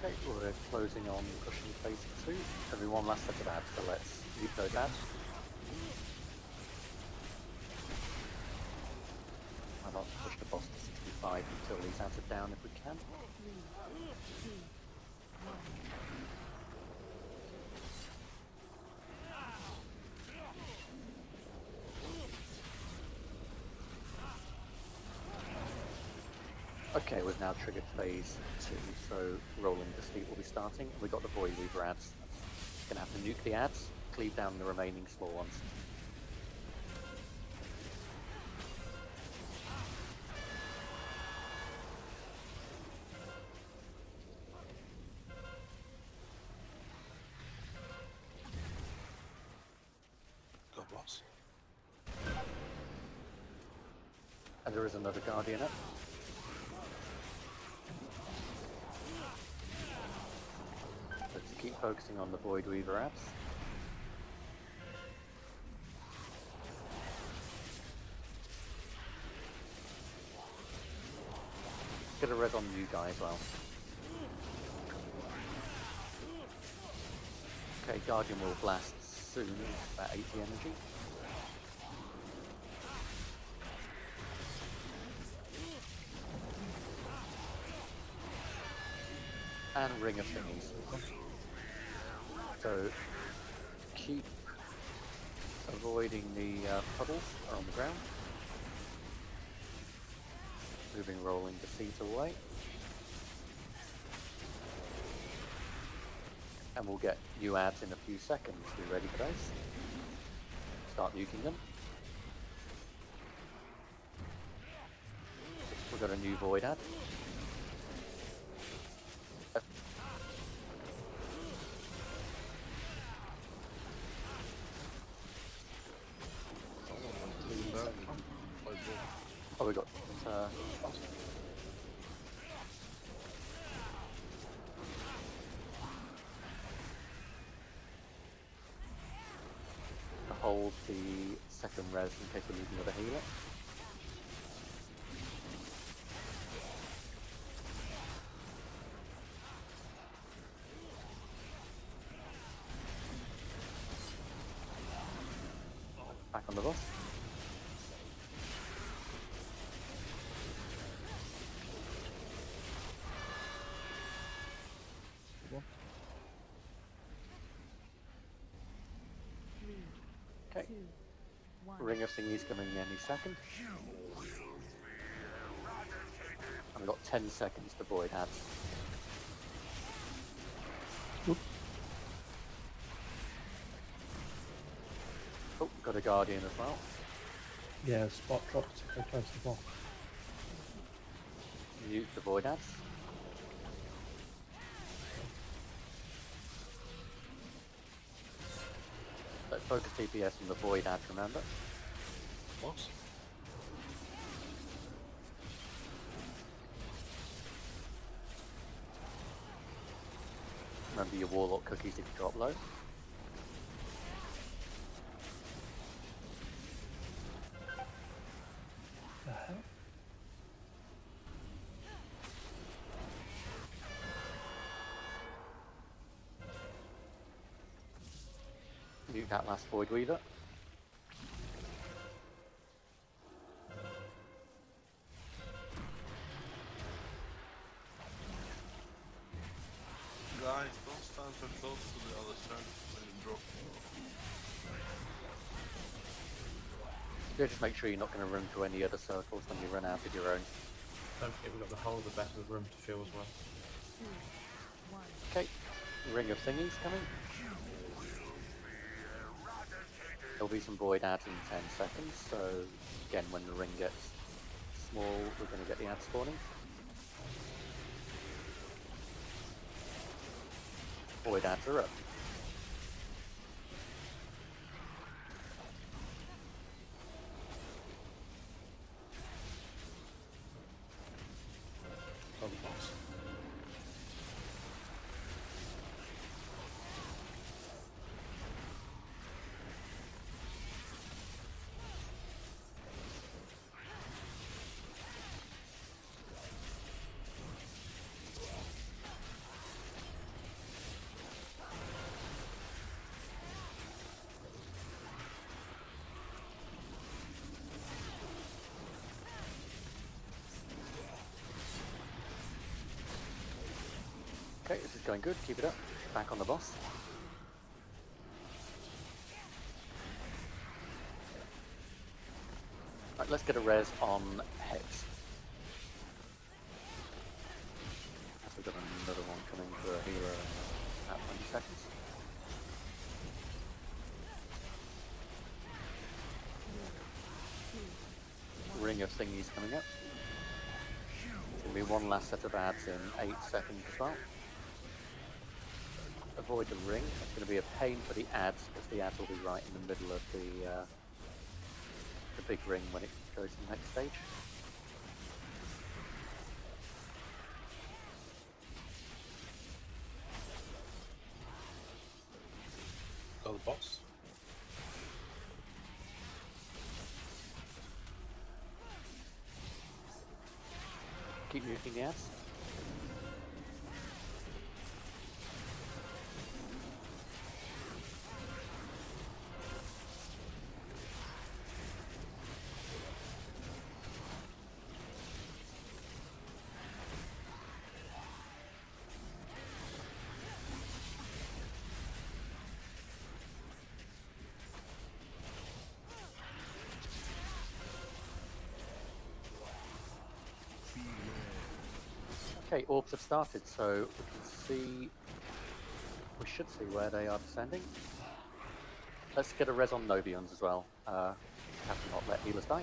Okay, we're closing on pushing phase 2. Only one last set of ads, so let's leave those ads. Why not push the boss to 65 until these ads are down if we can? 3, 2, 1. Okay, we've now triggered phase 2, so rolling defeat will be starting. We've got the Void Weaver ads. Gonna have to nuke the ads, cleave down the remaining small ones. Go, boss. And there is another Guardian up. Let's keep focusing on the Void Weaver ads. Get a res on you guys as well. Okay, Guardian will blast soon, about 80 energy. And Ring of Thingies. So keep avoiding the puddles that are on the ground. Moving rolling defeat away. And we'll get new ads in a few seconds. Be ready for those. Start nuking them. We've got a new void ad. Oh, we got hold the second res in case we need another healer. Back on the boss. Okay. Ring of thingies coming any second. And we've got 10 seconds to void ads. Oh, got a guardian as well. Yeah, spot dropped so close to the block. Mute the void ads. Let's focus DPS on the void ads, remember? What? Remember your warlock cookies if you drop low. The hell? Mute that last void weaver. Guys, don't stand so close to the other side when you drop. Yeah, just make sure you're not going to run through any other circles when you run out of your own. Don't forget we've got the whole of the battle room to fill as well. Okay, ring of thingies coming. There'll be some void ads in 10 seconds, so again, when the ring gets small, we're going to get the ad spawning. Void ads are up. Oh, the boss. Okay, this is going good. Keep it up. Back on the boss. Right, let's get a res on Hex. We've got another one coming for a healer in about 20 seconds. Ring of thingies coming up. There's going to be one last set of ads in 8 seconds as well. Avoid the ring. It's going to be a pain for the ads because the ads will be right in the middle of the big ring when it goes to the next stage. Oh, the boss. Keep muting the ads. Okay, orbs have started, so we can see, we should see where they are descending. Let's get a res on Novions as well. Have to not let healers die.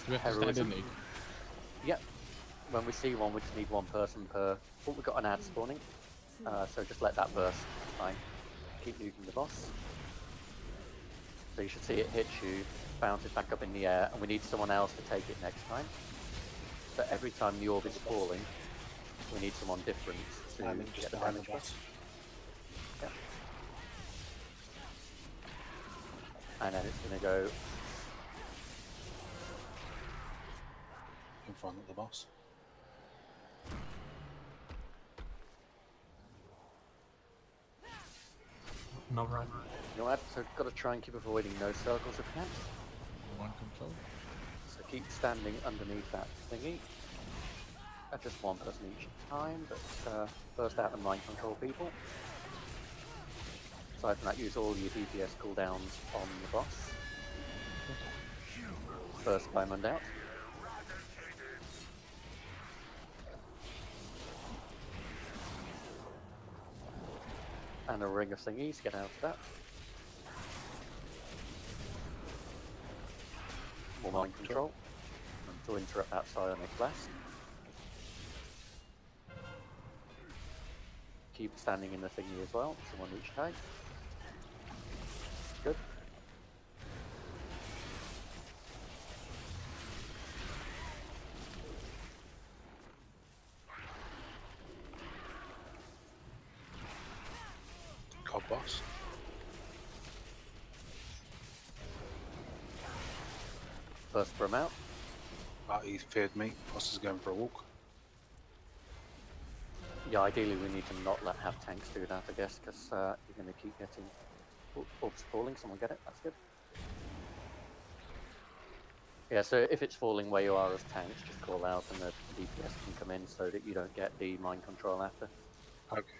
we have to stand in Heroism. it? Yep. When we see one, we just need one person per. Oh, we've got an ad spawning. So just let that burst. That's fine. Keep nuking the boss. So you should see it hit you, bounce it back up in the air, and we need someone else to take it next time. So every time the orb is falling, we need someone different to get the damage back. Yep. And then it's going to go in front of the boss. Not right. You know what? So got to try and keep avoiding no circles if you can. Mind control. So keep standing underneath that thingy. Just one person each time, but burst out and mind control people. Aside from that, use all your DPS cooldowns on the boss. Burst Diamond out. And a ring of thingies, get out of that. More mind control. And to interrupt that psionic blast. Keep standing in the thingy as well, someone each time. Good. God boss. First for him out. He feared me. Boss is going for a walk. Yeah, ideally we need to not have tanks do that, I guess, because you're going to keep getting orbs falling. Someone get it? That's good. Yeah, so if it's falling where you are as tanks, just call out and the DPS can come in so that you don't get the mind control after. Okay.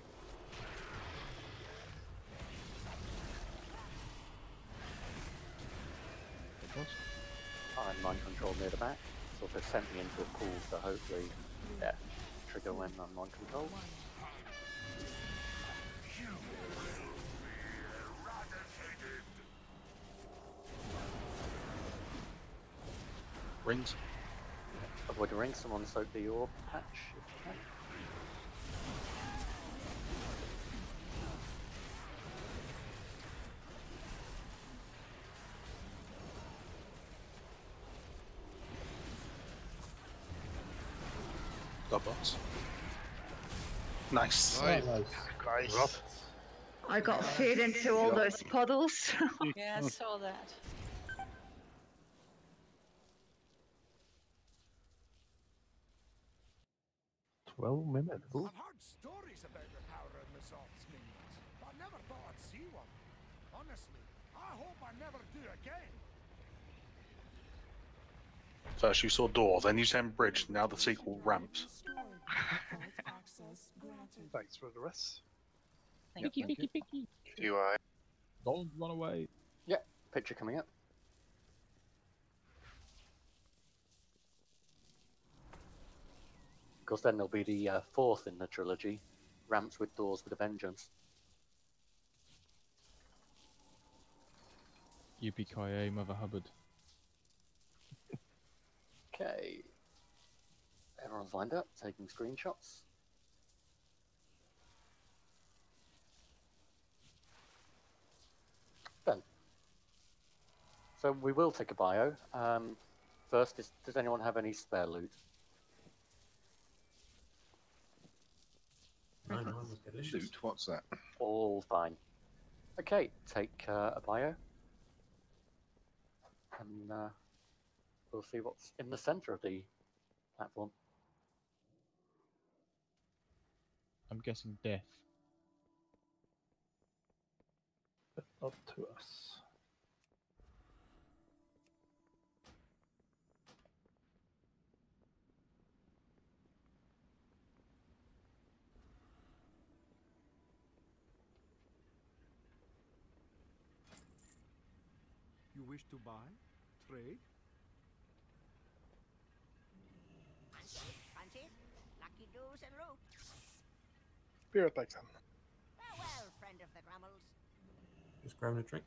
And mind control near the back. It's also sent me into a pool, so hopefully, yeah, trigger when I'm mind control. Rings. Avoid the ring, someone soak the orb patch if you can. God boss. Nice. Nice. I got feared into all those puddles. Yeah, I saw that. 12 minutes. I've heard stories about the power of Mazot's minions, but I never thought I'd see one. Honestly, I hope I never do again. First you saw door, then you sent bridge, now the sequel ramps. Thanks for the rest. Picky, picky, picky. UI. Don't run away. Yep, picture coming up. Of course, then there'll be the fourth in the trilogy, ramps with doors with a vengeance. Yippee-ki-yay, Mother Hubbard. Okay. Everyone's lined up, taking screenshots. Done. So we will take a bio. First, does anyone have any spare loot? No, mine was delicious. Loot, what's that? All fine. Okay, take a bio. And we'll see what's in the center of the platform. I'm guessing death. But not to us. You wish to buy? Trade? Fancies? Lucky doos and root. Spirit exam. Farewell, friend of the Grummels. Just grabbing a drink.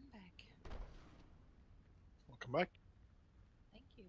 I'm back. Welcome back. Thank you.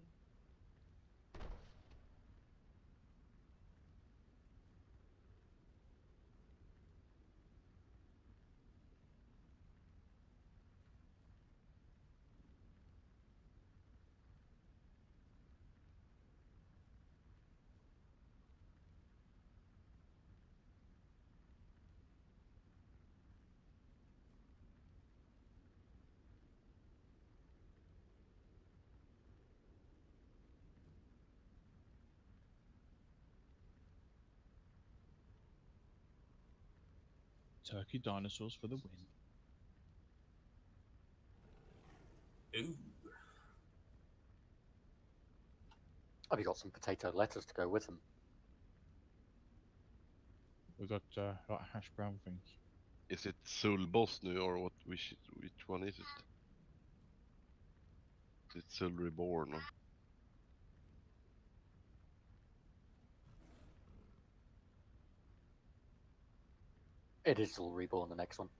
Turkey dinosaurs for the win. Ooh. Have you got some potato lettuce to go with them? We've got like hash brown things. Is it Soul Boss nu or what? Which one is it? Is it Soul Reborn? Or... It is all reborn, the next one.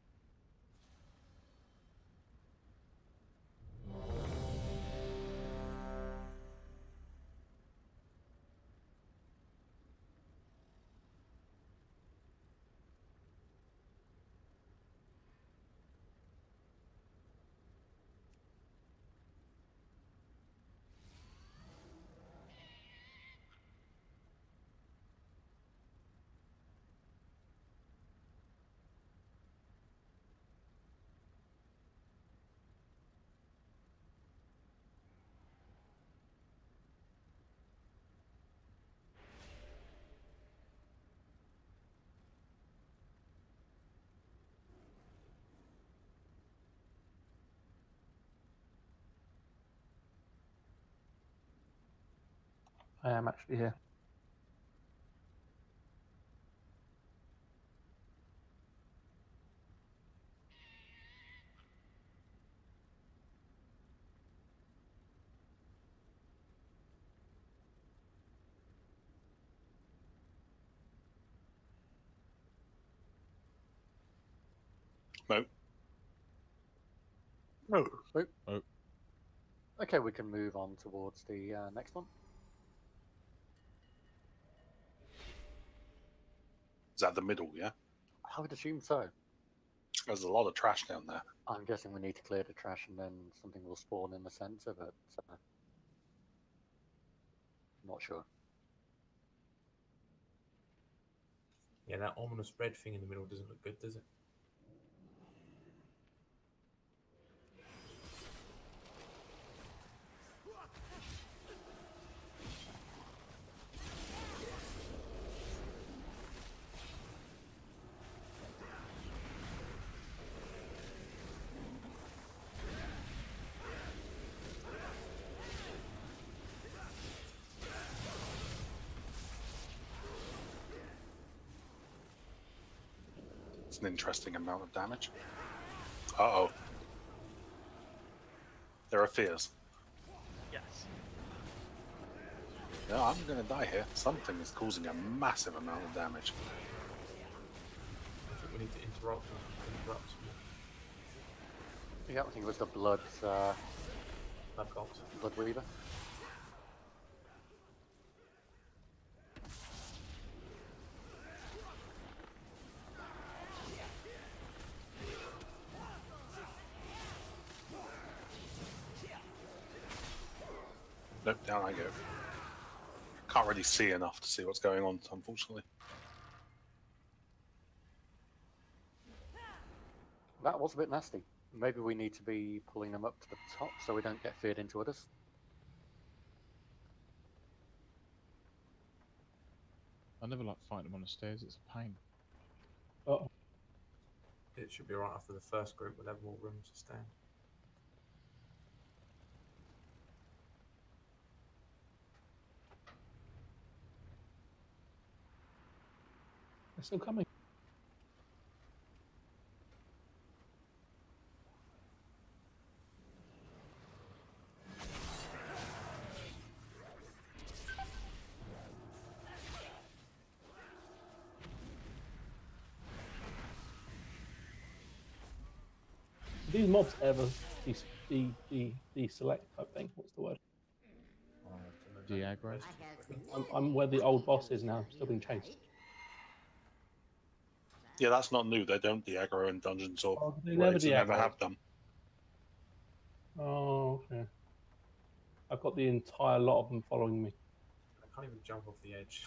I am actually here. No. No. Oh. Okay, we can move on towards the next one. Is that the middle, yeah? I would assume so. There's a lot of trash down there. I'm guessing we need to clear the trash and then something will spawn in the center, but not sure. Yeah, that ominous red thing in the middle doesn't look good, does it? It's an interesting amount of damage. Uh-oh. There are fears. Yes. Yeah, I'm going to die here. Something is causing a massive amount of damage. I think we need to interrupt. Yeah, I think it was the blood Blood cult. Blood Weaver. Nope, down I go. Can't really see enough to see what's going on, unfortunately. That was a bit nasty. Maybe we need to be pulling them up to the top so we don't get feared into others. I never like fighting them on the stairs, it's a pain. Oh, It should be right after the first group, we'll have more room to stand. they're still coming. these mobs ever deselect type thing? What's the word? De-aggro. I'm where the old boss is now, still being chased. Yeah, that's not new. They don't de-aggro in dungeons or they never raids. They never de-aggro. have done. Oh, okay. I've got the entire lot of them following me. I can't even jump off the edge.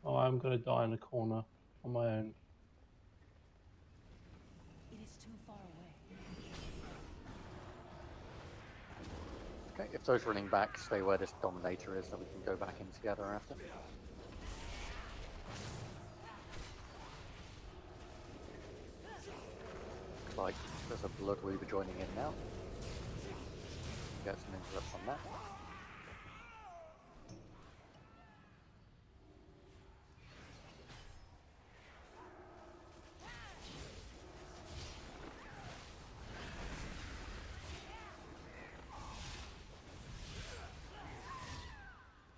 Oh, I'm going to die in a corner on my own. It is too far away. Okay, if those running back stay where this Dominator is, then we can go back in together after. Looks like there's a Blood Weaver joining in now. Get some interrupts on that.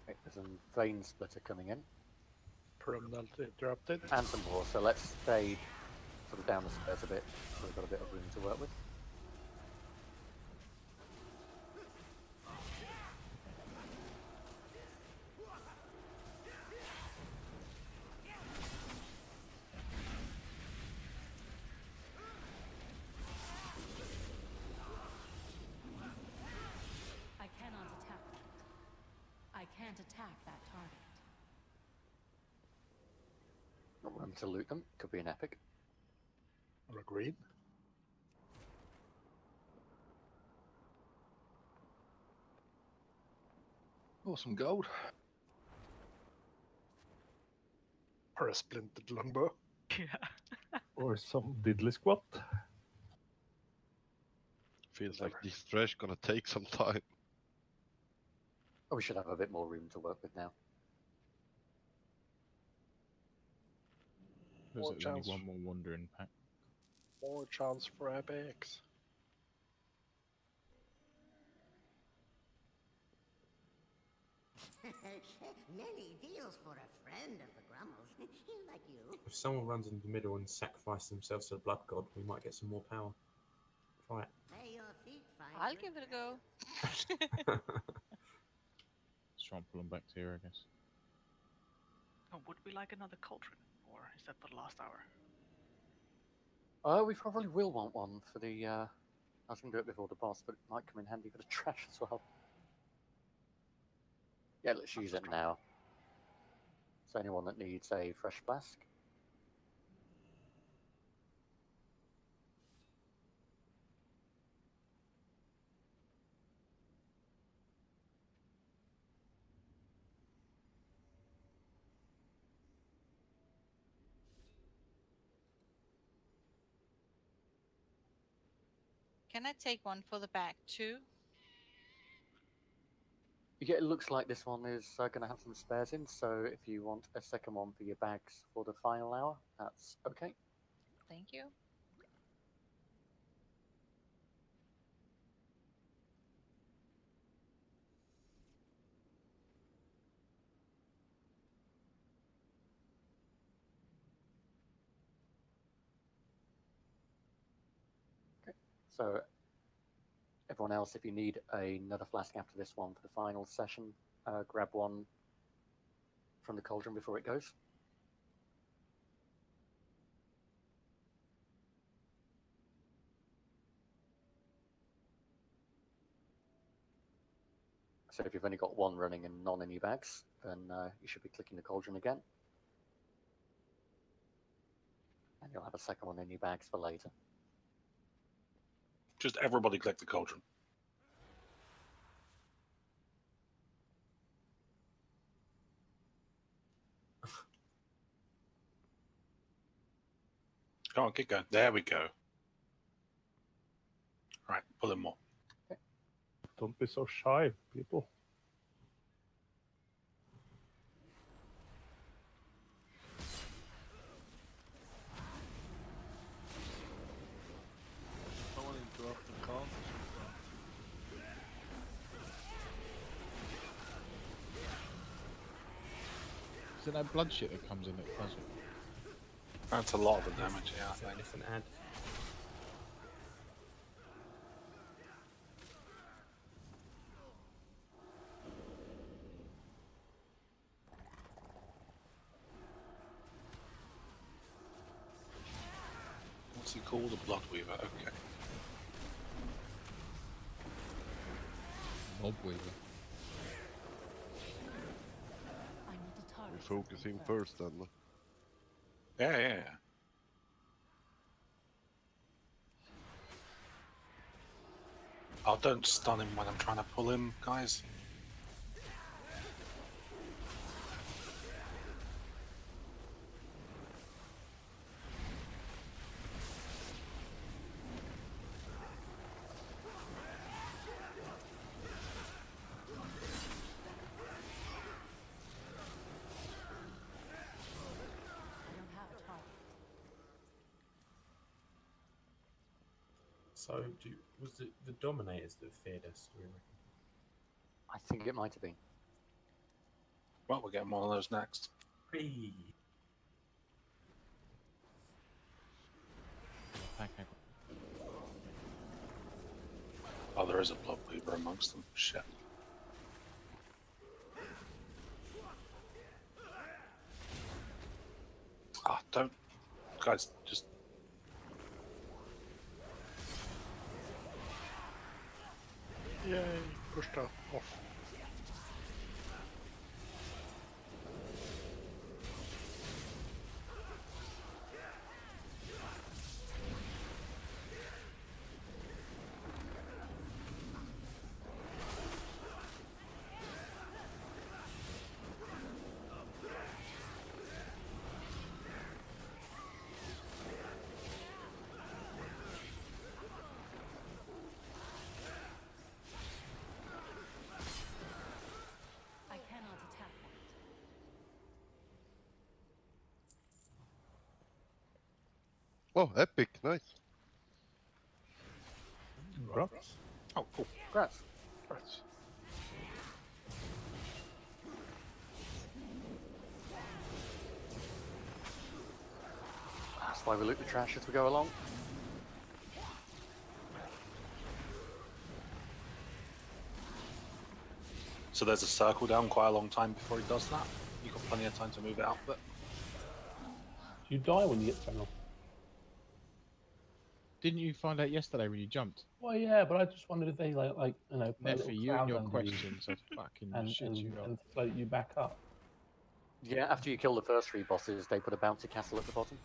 Okay, there's a Vein Splitter coming in. Permanent interrupted. And some more, so let's stay sort of down the stairs a bit, so we've got a bit of room to work with. I cannot attack that. I can't attack that target. Not room to loot them, could be an epic. Agreed. Or some gold. Or a splintered longbow. Yeah. Or some diddly squat. Feels like this stretch gonna take some time. Oh, we should have a bit more room to work with now. There's More only chance. one more wandering pack. More chance for epics. Many deals for a friend of the Grummles. Like you. If someone runs into the middle and sacrifices themselves to the Blood God, we might get some more power. Try it. May your feet find I'll give it a go. Let's try and pull them back to here, I guess. Oh, would we like another cauldron, or is that for the last hour? We probably will want one for the, I was going to do it before the boss, but it might come in handy for the trash as well. Yeah, let's use it now. So anyone that needs a fresh flask. Can I take one for the bag too? Yeah, it looks like this one is going to have some spares in, so if you want a second one for your bags for the final hour, that's okay. Thank you. Okay, so everyone else, if you need another flask after this one for the final session, grab one from the cauldron before it goes. So if you've only got one running and none in your bags, then you should be clicking the cauldron again. And you'll have a second one in your bags for later. Just everybody click the cauldron. Come on, keep going. There we go. Right, pull in more. Don't be so shy, people. Someone interrupt the count. Is it that blood shit that comes in that does it? That's a lot of the damage, yeah, I think. It's an ad. What's he called? A Bloodweaver. Okay. Bloodweaver. We focus him first then. Yeah. Oh, don't stun him when I'm trying to pull him, guys. So, was it the Dominators that feared us? Do we reckon? I think it might have been. Well, we're getting one of those next. Whee! Oh, there is a Bloodweaver amongst them. Shit. Ah, don't... Guys, just... Yay, pushed off. I cannot attack that. Oh, epic, nice. Congrats. Oh, cool. Congrats. That's why we loot the trash as we go along. So there's a circle down quite a long time before he does that. You've got plenty of time to move it out, but... Do you die when you get thrown off? Didn't you find out yesterday when you jumped? Well, yeah, but I just wondered if they like you know, put a little Neffy, you cloud and your under questions are fucking and, shit and, you up. and float you back up. Yeah, after you kill the first 3 bosses, they put a bouncy castle at the bottom.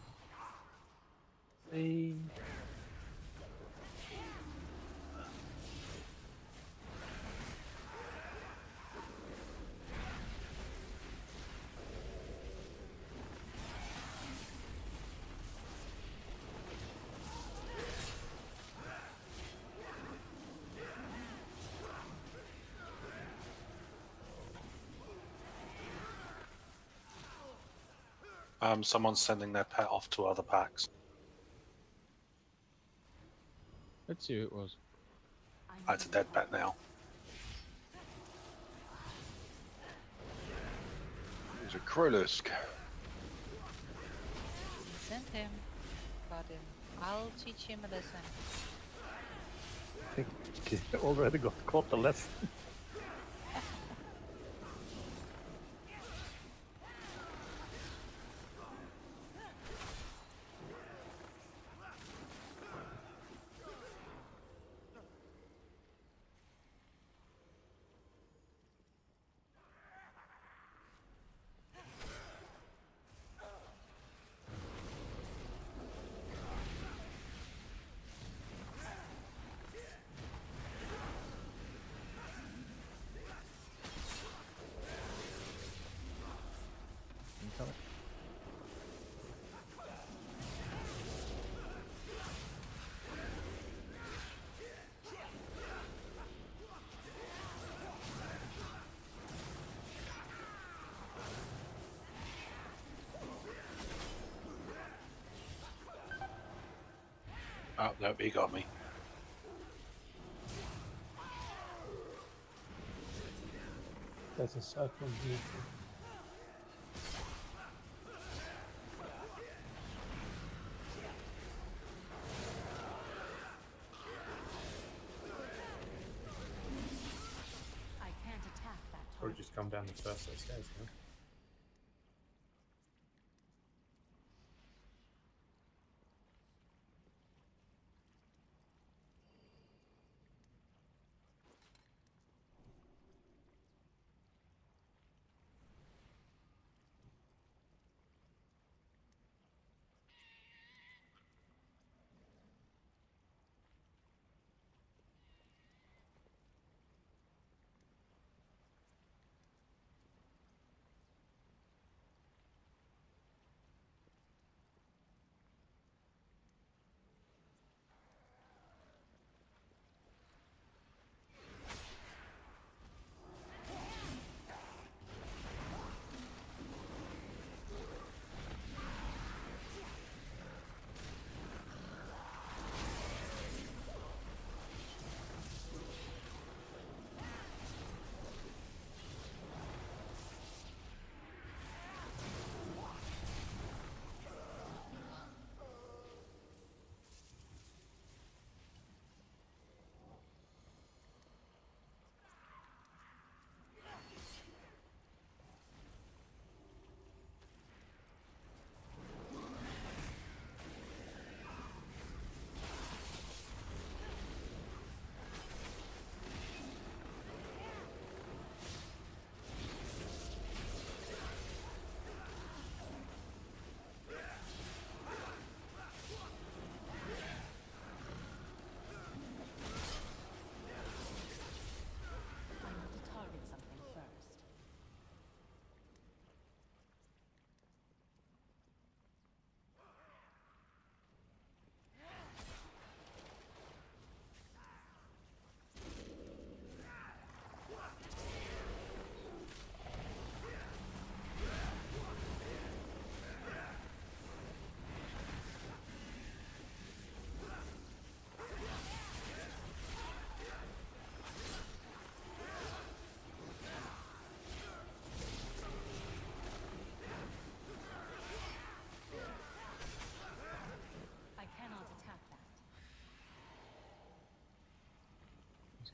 See. Someone's sending their pet off to other packs. Let's see who it was. It's a dead pet now. It's a Clueless. Send him. Got him. I'll teach him a lesson. I think he already got caught a lesson. Incoming. Oh, no, he got me. There's a circle underneath you. I can't attack that Or target. just come down the first set of stairs now.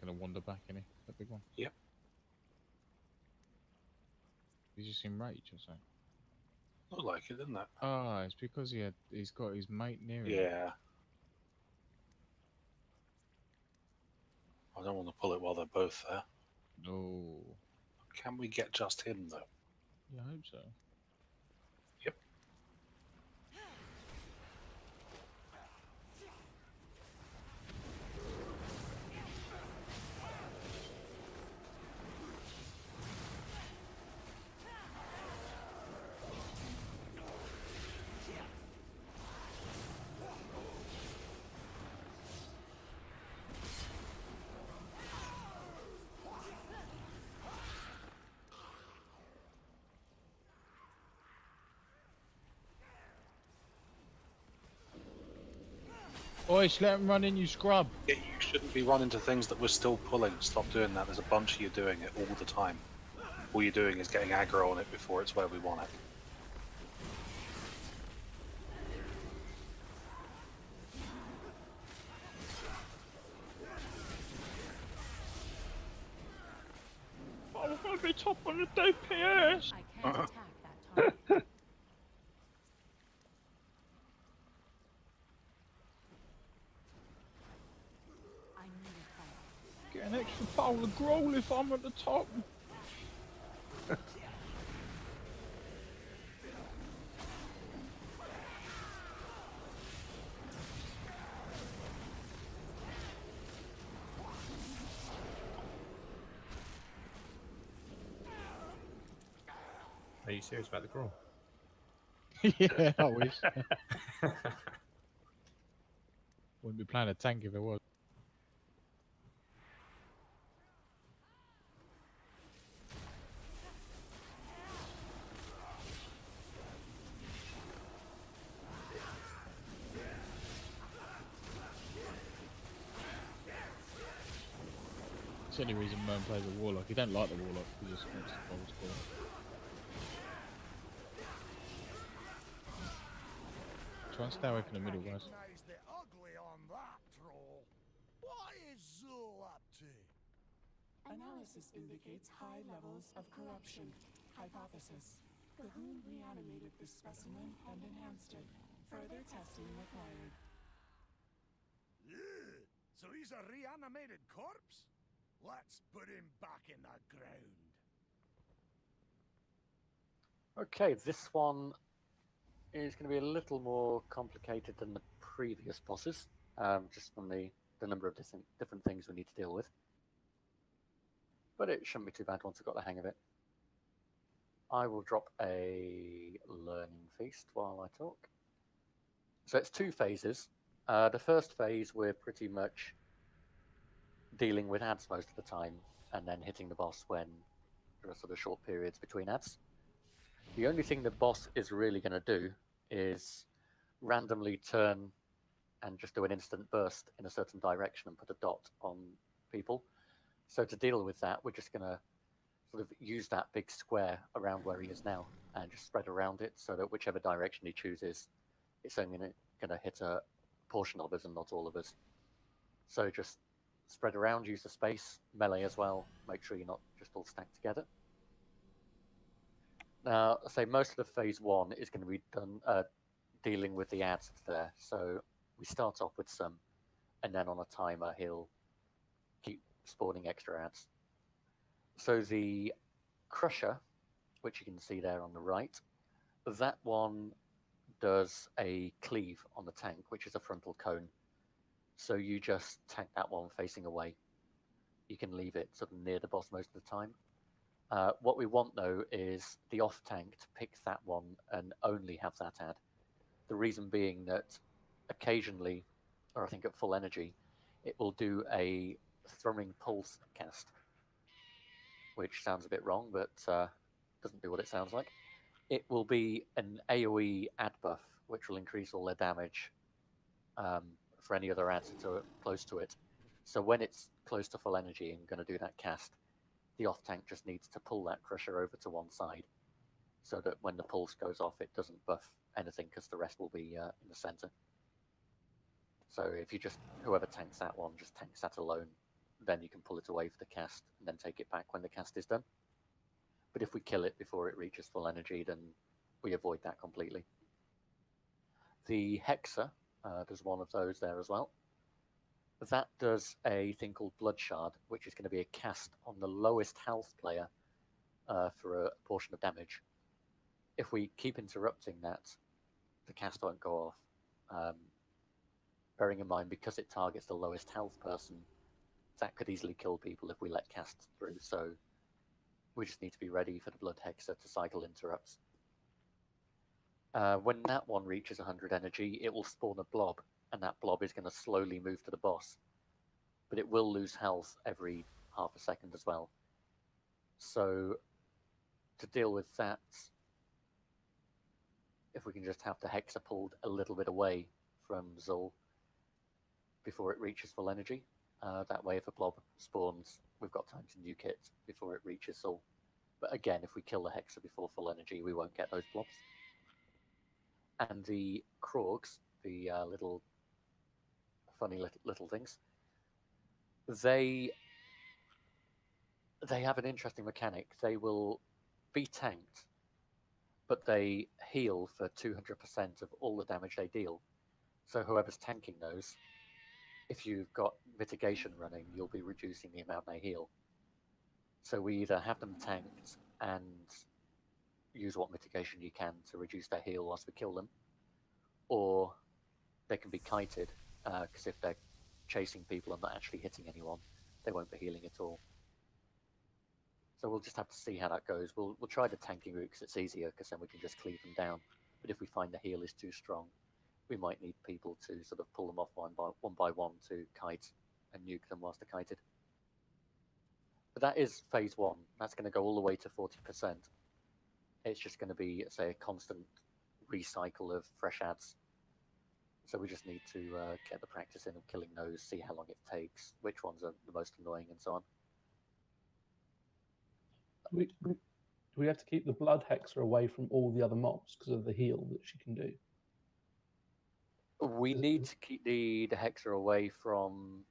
going to wander back, isn't he? That big one. Yep. He's just in rage or something. Looked like it, didn't it? Ah, it's because he's got his mate near him. Yeah. I don't want to pull it while they're both there. No. Can we get just him, though? Yeah, I hope so. Yep. Oi, let him run in, you scrub. Yeah, you shouldn't be running to things that we're still pulling. Stop doing that. There's a bunch of you doing it all the time. All you're doing is getting aggro on it before it's where we want it. I'm going to be top on the DPS. I can't attack that target. I need help. Get an extra pole of growl if I'm at the top. Are you serious about the crawl? Yeah, I wish. Wouldn't be playing a tank if it was. It's the only reason Merm plays a warlock. He don't like the warlock. He just wants the old school. Try and stay away from the middle, guys. Recognize the ugly on that troll. What is Zool up to? Analysis indicates high levels of corruption. Hypothesis. The Hoon reanimated this specimen and enhanced it. Further testing required. Ugh, so he's a reanimated corpse? Let's put him back in the ground. Okay, this one is going to be a little more complicated than the previous bosses, just from the number of different things we need to deal with. But it shouldn't be too bad once I've got the hang of it. I will drop a learning feast while I talk. So it's 2 phases. The first phase we're pretty much dealing with ads most of the time, and then hitting the boss when there are sort of short periods between ads. The only thing the boss is really going to do is randomly turn and just do an instant burst in a certain direction and put a dot on people. So to deal with that, we're just going to sort of use that big square around where he is now and just spread around it so that whichever direction he chooses, it's only going to hit a portion of us and not all of us. So just spread around, use the space, melee as well, make sure you're not just all stacked together. Now, I say most of the phase 1 is going to be done dealing with the ads there. So we start off with some, and then on a timer, he'll keep spawning extra ads. So the Crusher, which you can see there on the right, that one does a cleave on the tank, which is a frontal cone. So you just tank that one facing away. You can leave it sort of near the boss most of the time. What we want, though, is the off tank to pick that one and only have that ad. The reason being that occasionally, or I think at full energy, it will do a thrumming pulse cast, which sounds a bit wrong, but doesn't do what it sounds like. It will be an AoE ad buff, which will increase all their damage for any other ads that are close to it. So when it's close to full energy and going to do that cast, the off tank just needs to pull that Crusher over to one side so that when the pulse goes off, it doesn't buff anything because the rest will be in the center. So if you just, whoever tanks that one, just tanks that alone, then you can pull it away for the cast and then take it back when the cast is done. But if we kill it before it reaches full energy, then we avoid that completely. The Hexer, there's one of those there as well. That does a thing called Blood Shard, which is going to be a cast on the lowest health player for a portion of damage. If we keep interrupting that, the cast won't go off. Bearing in mind, because it targets the lowest health person, that could easily kill people if we let casts through, so we just need to be ready for the Blood Hexer to cycle interrupts. When that one reaches 100 energy, it will spawn a blob, and that blob is going to slowly move to the boss. But it will lose health every half a second as well. So, to deal with that, if we can just have the Hexer pulled a little bit away from Zul before it reaches full energy, that way if a blob spawns, we've got time to nuke it before it reaches Zul. But again, if we kill the Hexer before full energy, we won't get those blobs. And the Krogs, the little funny little things, they have an interesting mechanic. They will be tanked, but they heal for 200% of all the damage they deal. So whoever's tanking those, if you've got mitigation running, you'll be reducing the amount they heal. So we either have them tanked and use what mitigation you can to reduce their heal whilst we kill them, or they can be kited, because if they're chasing people and not actually hitting anyone, they won't be healing at all. So we'll just have to see how that goes. We'll try the tanking route because it's easier, because then we can just cleave them down. But if we find the heal is too strong, we might need people to sort of pull them off one by one to kite and nuke them whilst they're kited. But that is phase 1. That's going to go all the way to 40%. It's just going to be, say, a constant recycle of fresh ads. So we just need to get the practice in of killing those, see how long it takes, which ones are the most annoying, and so on. Do we have to keep the Blood Hexer away from all the other mobs because of the heal that she can do? We need to keep the Hexer away from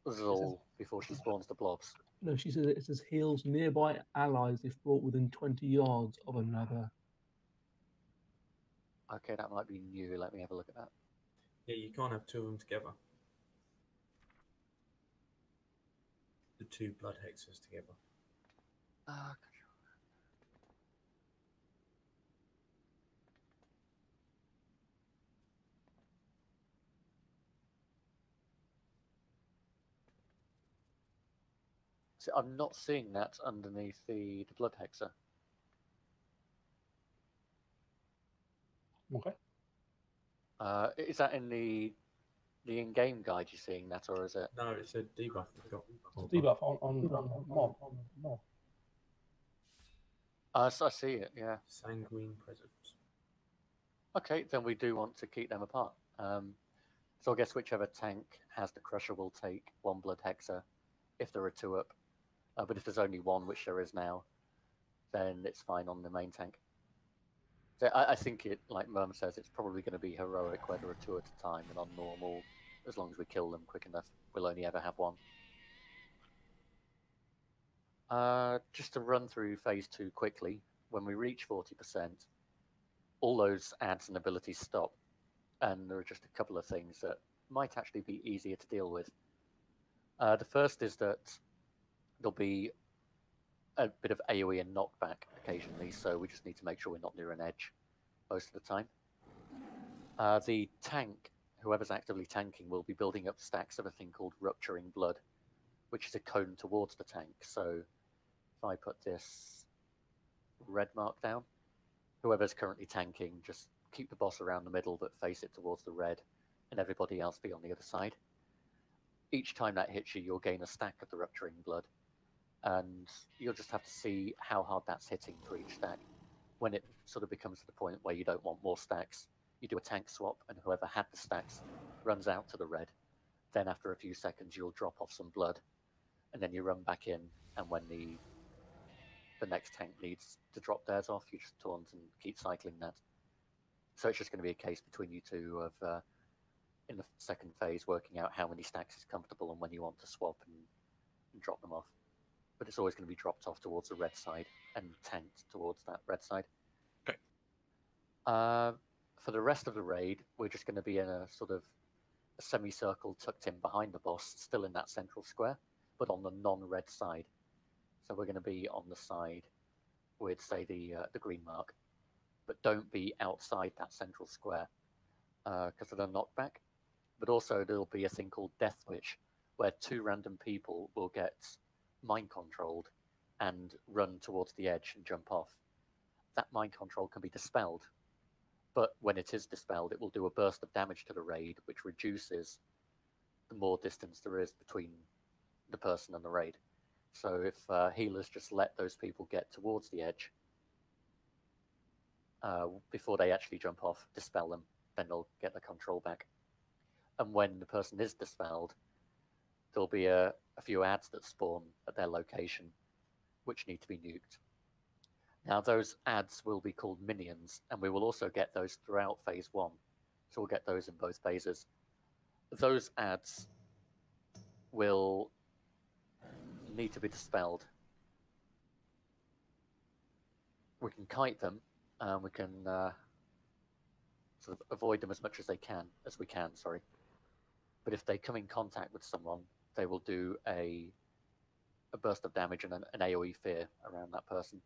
Zul before she spawns the blobs. No, she says it says heals nearby allies if brought within 20 yards of another. Okay, that might be new. Let me have a look at that. Yeah, you can't have two of them together. The two Blood Hexers together. See, I'm not seeing that underneath the Blood Hexer. Okay. Is that in the in-game guide you're seeing that, or is it? No, it's a debuff we've got. It's a debuff on mob. So I see it, yeah. Sanguine Presence. Okay, then we do want to keep them apart. So I guess whichever tank has the Crusher will take one Blood Hexer if there are two up. But if there's only one, which there is now, then it's fine on the main tank. So I think it, like Merm says, it's probably going to be heroic where there are two at a time, and on normal, as long as we kill them quick enough, we'll only ever have one. Just to run through phase 2 quickly, when we reach 40%, all those ads and abilities stop, and there are just a couple of things that might actually be easier to deal with. The first is that there'll be a bit of AoE and knockback occasionally, so we just need to make sure we're not near an edge most of the time. The tank, whoever's actively tanking, will be building up stacks of a thing called Rupturing Blood, which is a cone towards the tank. So if I put this red mark down, whoever's currently tanking, just keep the boss around the middle but face it towards the red, and everybody else be on the other side. Each time that hits you, you'll gain a stack of the Rupturing Blood, and you'll just have to see how hard that's hitting for each stack. When it sort of becomes to the point where you don't want more stacks, you do a tank swap, and whoever had the stacks runs out to the red. Then after a few seconds, you'll drop off some blood, and then you run back in, and when the next tank needs to drop theirs off, you just taunt and keep cycling that. So it's just going to be a case between you two of, in the second phase, working out how many stacks is comfortable and when you want to swap and and drop them off. But it's always going to be dropped off towards the red side and tanked towards that red side. Okay. For the rest of the raid, we're just going to be in a sort of a semicircle tucked in behind the boss, still in that central square, but on the non-red side. So we're going to be on the side with, say, the green mark, but don't be outside that central square because of the knockback. But also there'll be a thing called Death Wish, where 2 random people will get mind controlled and run towards the edge and jump off. That mind control can be dispelled, but when it is dispelled, it will do a burst of damage to the raid, which reduces the more distance there is between the person and the raid. So if healers just let those people get towards the edge before they actually jump off, dispel them, then they'll get the control back. And when the person is dispelled, there'll be a few ads that spawn at their location, which need to be nuked. Now, those ads will be called minions, and we will also get those throughout phase 1. So we'll get those in both phases. Those ads will need to be dispelled. We can kite them, and we can sort of avoid them as much as we can, sorry. But if they come in contact with someone, they will do a burst of damage and an AoE fear around that person.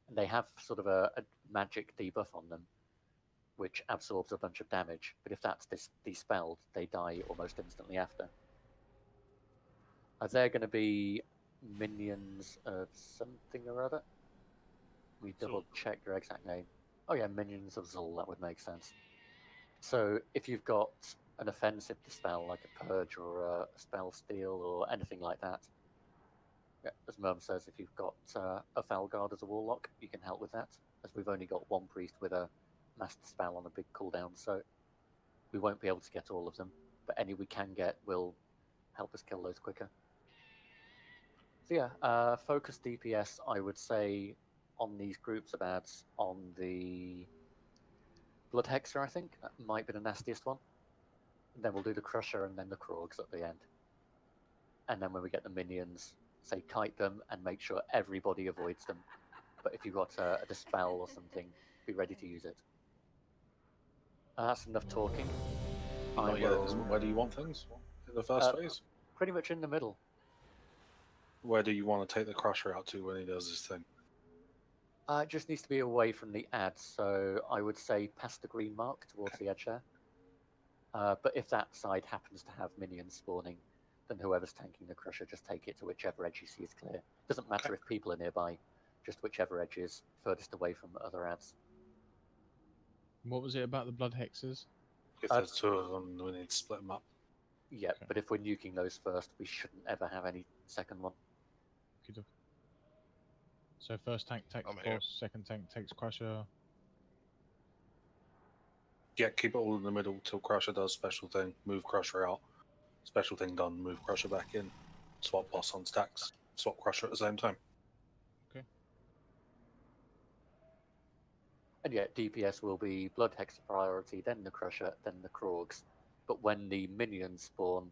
And they have sort of a magic debuff on them, which absorbs a bunch of damage. But if that's dispelled, they die almost instantly after. Are there going to be minions of something or other? We double check your exact name. Oh yeah, minions of Zul, that would make sense. So if you've got an offensive dispel, like a Purge or a Spell Steal or anything like that, yeah, as Merm says, if you've got a Felguard as a Warlock, you can help with that, as we've only got 1 priest with a Master Spell on a big cooldown, so we won't be able to get all of them, but any we can get will help us kill those quicker. So yeah, focus DPS, I would say, on these groups of ads, on the Blood Hexer, I think, that might be the nastiest one. And then we'll do the Crusher and then the Krogs at the end. And then when we get the minions, say kite them and make sure everybody avoids them. But if you've got a dispel or something, be ready to use it. That's enough talking. Where do you want things in the first phase? Pretty much in the middle. Where do you want to take the Crusher out to when he does his thing? It just needs to be away from the ads, so I would say past the green mark towards the edge there. But if that side happens to have minions spawning, then whoever's tanking the Crusher, just take it to whichever edge you see is clear. Doesn't matter if people are nearby, just whichever edge is furthest away from other ads. What was it about the Blood Hexers? If there's 2 of them, we need to split them up. Yeah, okay. But if we're nuking those first, we shouldn't ever have any second one. Okay. So first tank takes boss, second tank takes Crusher. Yeah, keep it all in the middle till Crusher does special thing. Move Crusher out. Special thing done. Move Crusher back in. Swap boss on stacks. Swap Crusher at the same time. Okay. And yeah, DPS will be Blood Hexer priority, then the Crusher, then the Krogs. But when the minions spawn,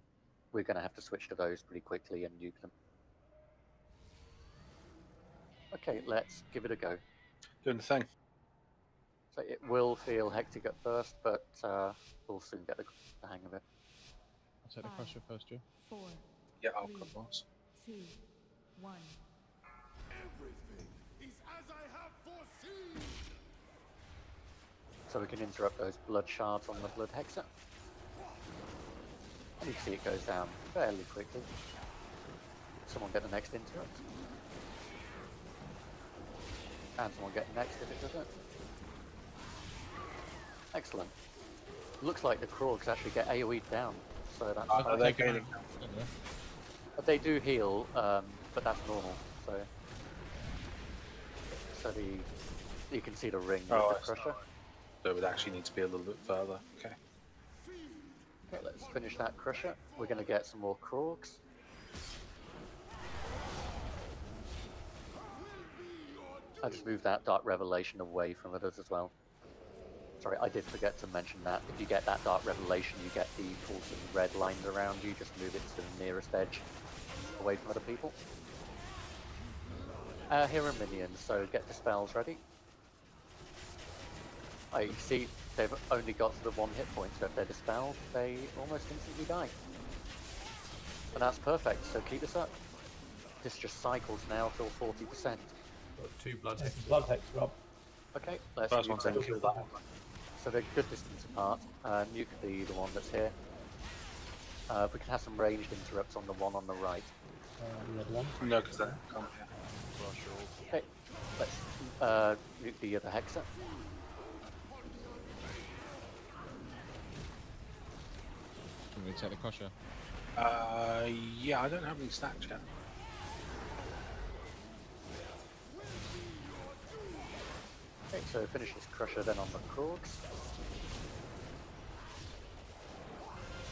we're going to have to switch to those pretty quickly and nuke them. Okay, let's give it a go. Doing the thing. So it will feel hectic at first, but we'll soon get the hang of it. I'll take the Crusher first, Joe. 4. Yeah, I'll come boss. 2, 1. Everything is as I have foreseen. So we can interrupt those blood shards on the Blood Hexer. And you can see it goes down fairly quickly. Someone get the next interrupt. And someone get next if it doesn't. Excellent. Looks like the Krogs actually get AoE'd down, so that's... they're gaining. They do heal, but that's normal, so... So you can see the ring with the Crusher. So it would actually need to be a little bit further. Okay. Okay, let's finish that Crusher. We're going to get some more Krogs. I just moved that Dark Revelation away from others as well. Sorry, I did forget to mention that. If you get that Dark Revelation, you get the pulsing red lines around you. Just move it to the nearest edge. away from other people. Here are minions, so get the spells ready. You see, they've only got sort of 1 hit point, so if they're dispelled, they almost instantly die. And that's perfect, so keep this up. This just cycles now till 40%. Got 2 blood hexes. Blood hex, Rob. Okay, let's First nuke one's them. in, kill that one. So they're good distance apart. Nuke the one that's here. We can have some ranged interrupts on the one on the right. The other one. No, because that can't be. Okay, let's nuke the other Hexer. Can we take the crusher? Yeah, I don't have any stats yet. Okay, so finish this crusher then on the Krogs.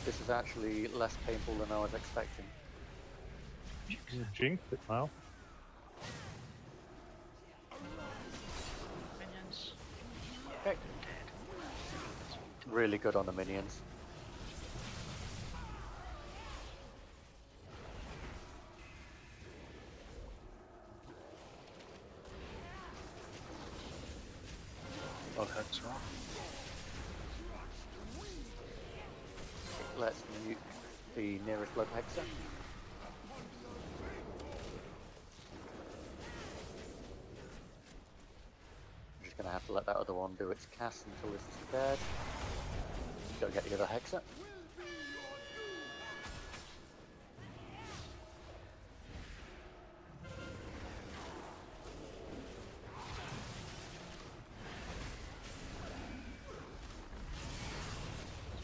This is actually less painful than I was expecting. You jinxed it now. Minions. Okay. Really good on the minions. Blood hex are off. Let's nuke the nearest blood hexer. I'm just going to have to let that other one do its cast until this is dead. Go get the other hexer.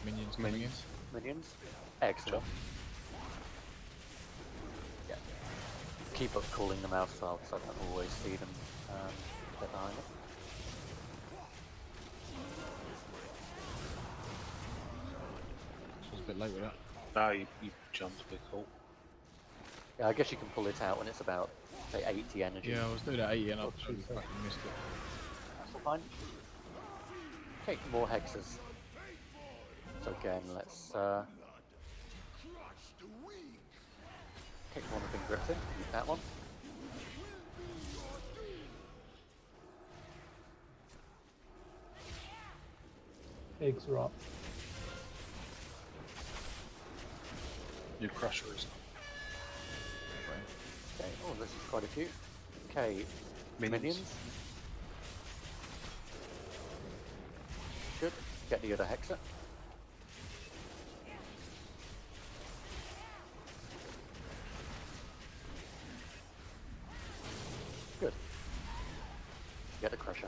Minions coming in. Minions. Excellent. Yeah. Keep up calling them out as well, because I don't always see them get behind it. So it's a bit late with that. No, you jumped a bit cool. Yeah, I guess you can pull it out when it's about, say, 80 energy. Yeah, I was doing at 80 and I fucking missed it. That's all fine. Okay, more hexes. So again, let's kick one of the Griffin, use that one. Eggs are up. New crusher is Okay, oh, this is quite a few. Okay, minions. Good. Get the other hexer. Good. Get the crusher.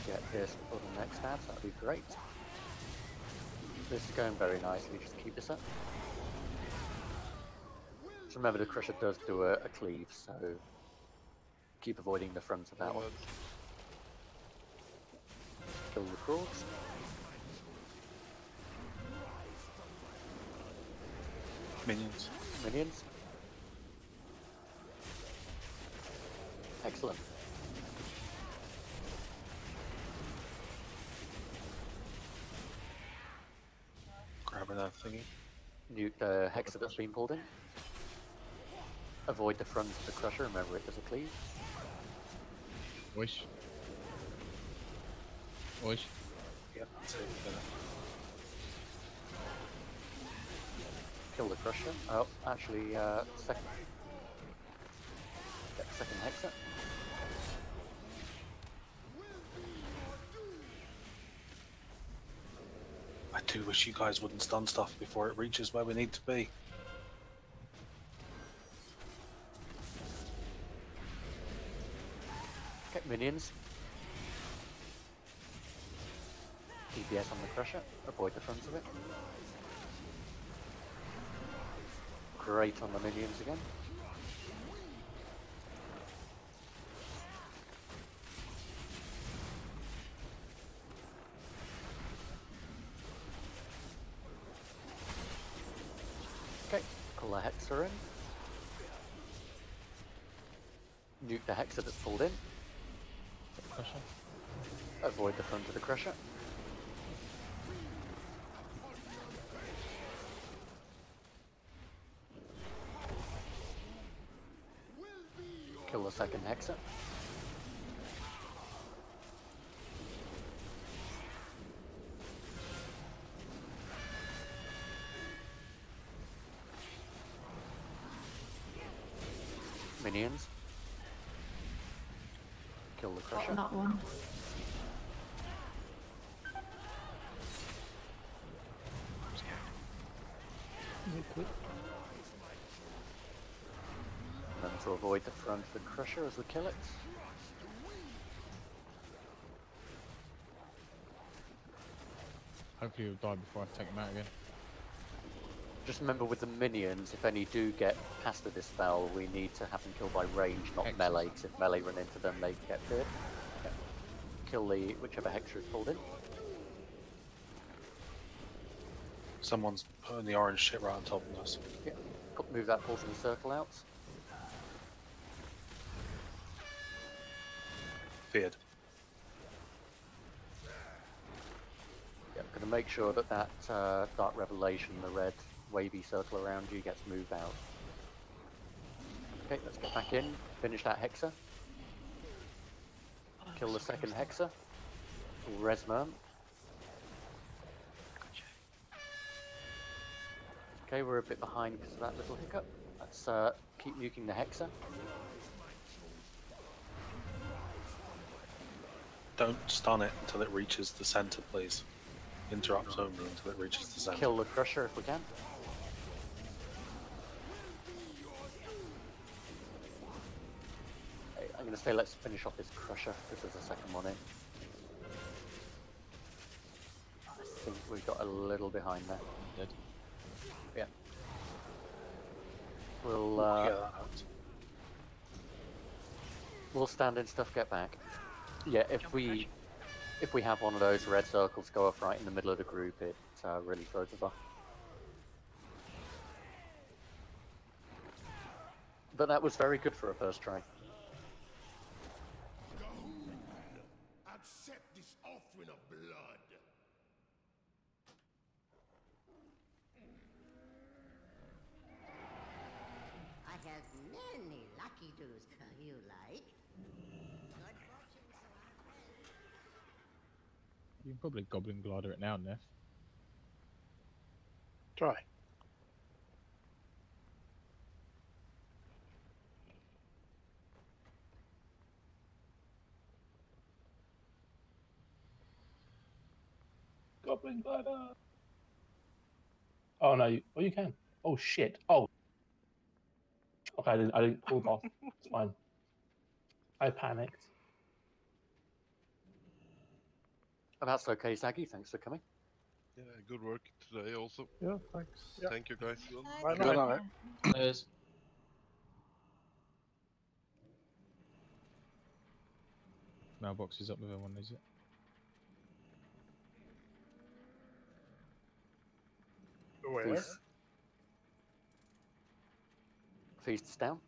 Get this for the next stab, that'd be great. This is going very nicely, just keep this up. Just remember the crusher does do a cleave, so keep avoiding the front of that one. Kill the Krogs. minions. Minions. Excellent. Grabbing that thingy. Nuke the hexer that's been pulled in. Avoid the front of the crusher, remember it does a cleave. Wish. Wish. Yep, that's it. Kill the crusher. Oh, actually, second. Get the second hexer. I do wish you guys wouldn't stun stuff before it reaches where we need to be. Okay, minions. DPS on the crusher. Avoid the front of it. Great on the minions again. Okay, pull the hexer in. Nuke the hexer that's pulled in. Crusher. Avoid the front of the crusher. Kill the second hexer. Minions. Kill the crusher. Not one. And then to avoid the front of the crusher as we kill it. Hopefully he'll die before I take him out again. Just remember with the minions, if any do get past the dispel, we need to have them killed by range, not melee, because if melee run into them, they get feared. Yeah. Kill the whichever hexer is pulled in. Someone's putting the orange shit right on top of us. Yeah. Move that poison circle out. Feared. Yeah, I'm going to make sure that Dark Revelation, the red wavy circle around you, gets moved out. Okay, let's get back in. Finish that hexer. Kill the second hexer. Resmerm. Okay, we're a bit behind because of that little hiccup. Let's keep nuking the hexer. Don't stun it until it reaches the center, please. Interrupt only until it reaches the center. Kill the crusher if we can. Okay, I'm going to say let's finish off this crusher. This is the second one in. I think we got a little behind there. Dead. Yeah. We'll we'll stand in stuff, get back. Yeah, if we have one of those red circles go off right in the middle of the group, it really throws us off. But that was very good for a first try. Accept this offering of blood. I have many lucky doos you like. Good fortune to our friends. You can probably Goblin Glider it now, Neff. Try. Goblin glider. Oh no! You can. Oh shit! Oh. Okay, I didn't pull it off. It's fine. I panicked. And that's okay, Zaggy. Thanks for coming. Yeah, good work today also. Yeah, thanks. Yeah. Thank you guys. Bye Good bye. night. Cheers. Mailbox is up with everyone, is it? Where? Feast is down.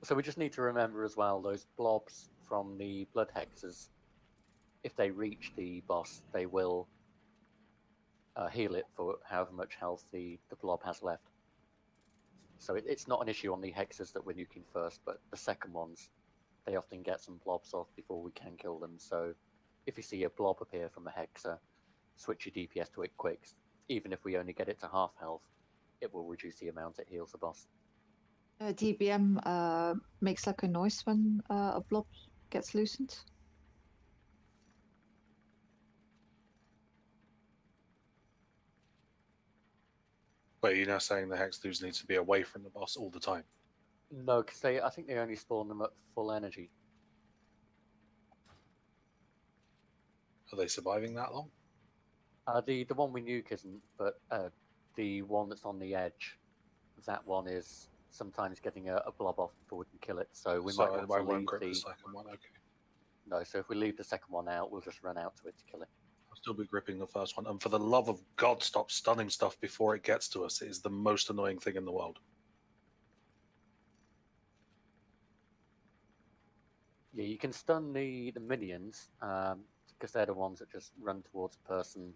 So we just need to remember as well, those blobs from the blood hexes, if they reach the boss, they will heal it for however much health the blob has left. So it's not an issue on the hexes that we're nuking first, but the second ones, they often get some blobs off before we can kill them. So if you see a blob appear from a hexer, switch your DPS to it quick. Even if we only get it to half health, it will reduce the amount it heals the boss. DBM makes like a noise when a blob gets loosened. Wait, you're now saying the Hexloos need to be away from the boss all the time? No, because I think they only spawn them at full energy. Are they surviving that long? The one we nuke isn't, but the one that's on the edge, that one is sometimes getting a blob off before we can kill it. So we might want to leave the second one. Okay. No, so if we leave the second one out, we'll just run out to it to kill it. I'll still be gripping the first one. And for the love of God, stop stunning stuff before it gets to us. It is the most annoying thing in the world. Yeah, you can stun the minions because they're the ones that just run towards a person.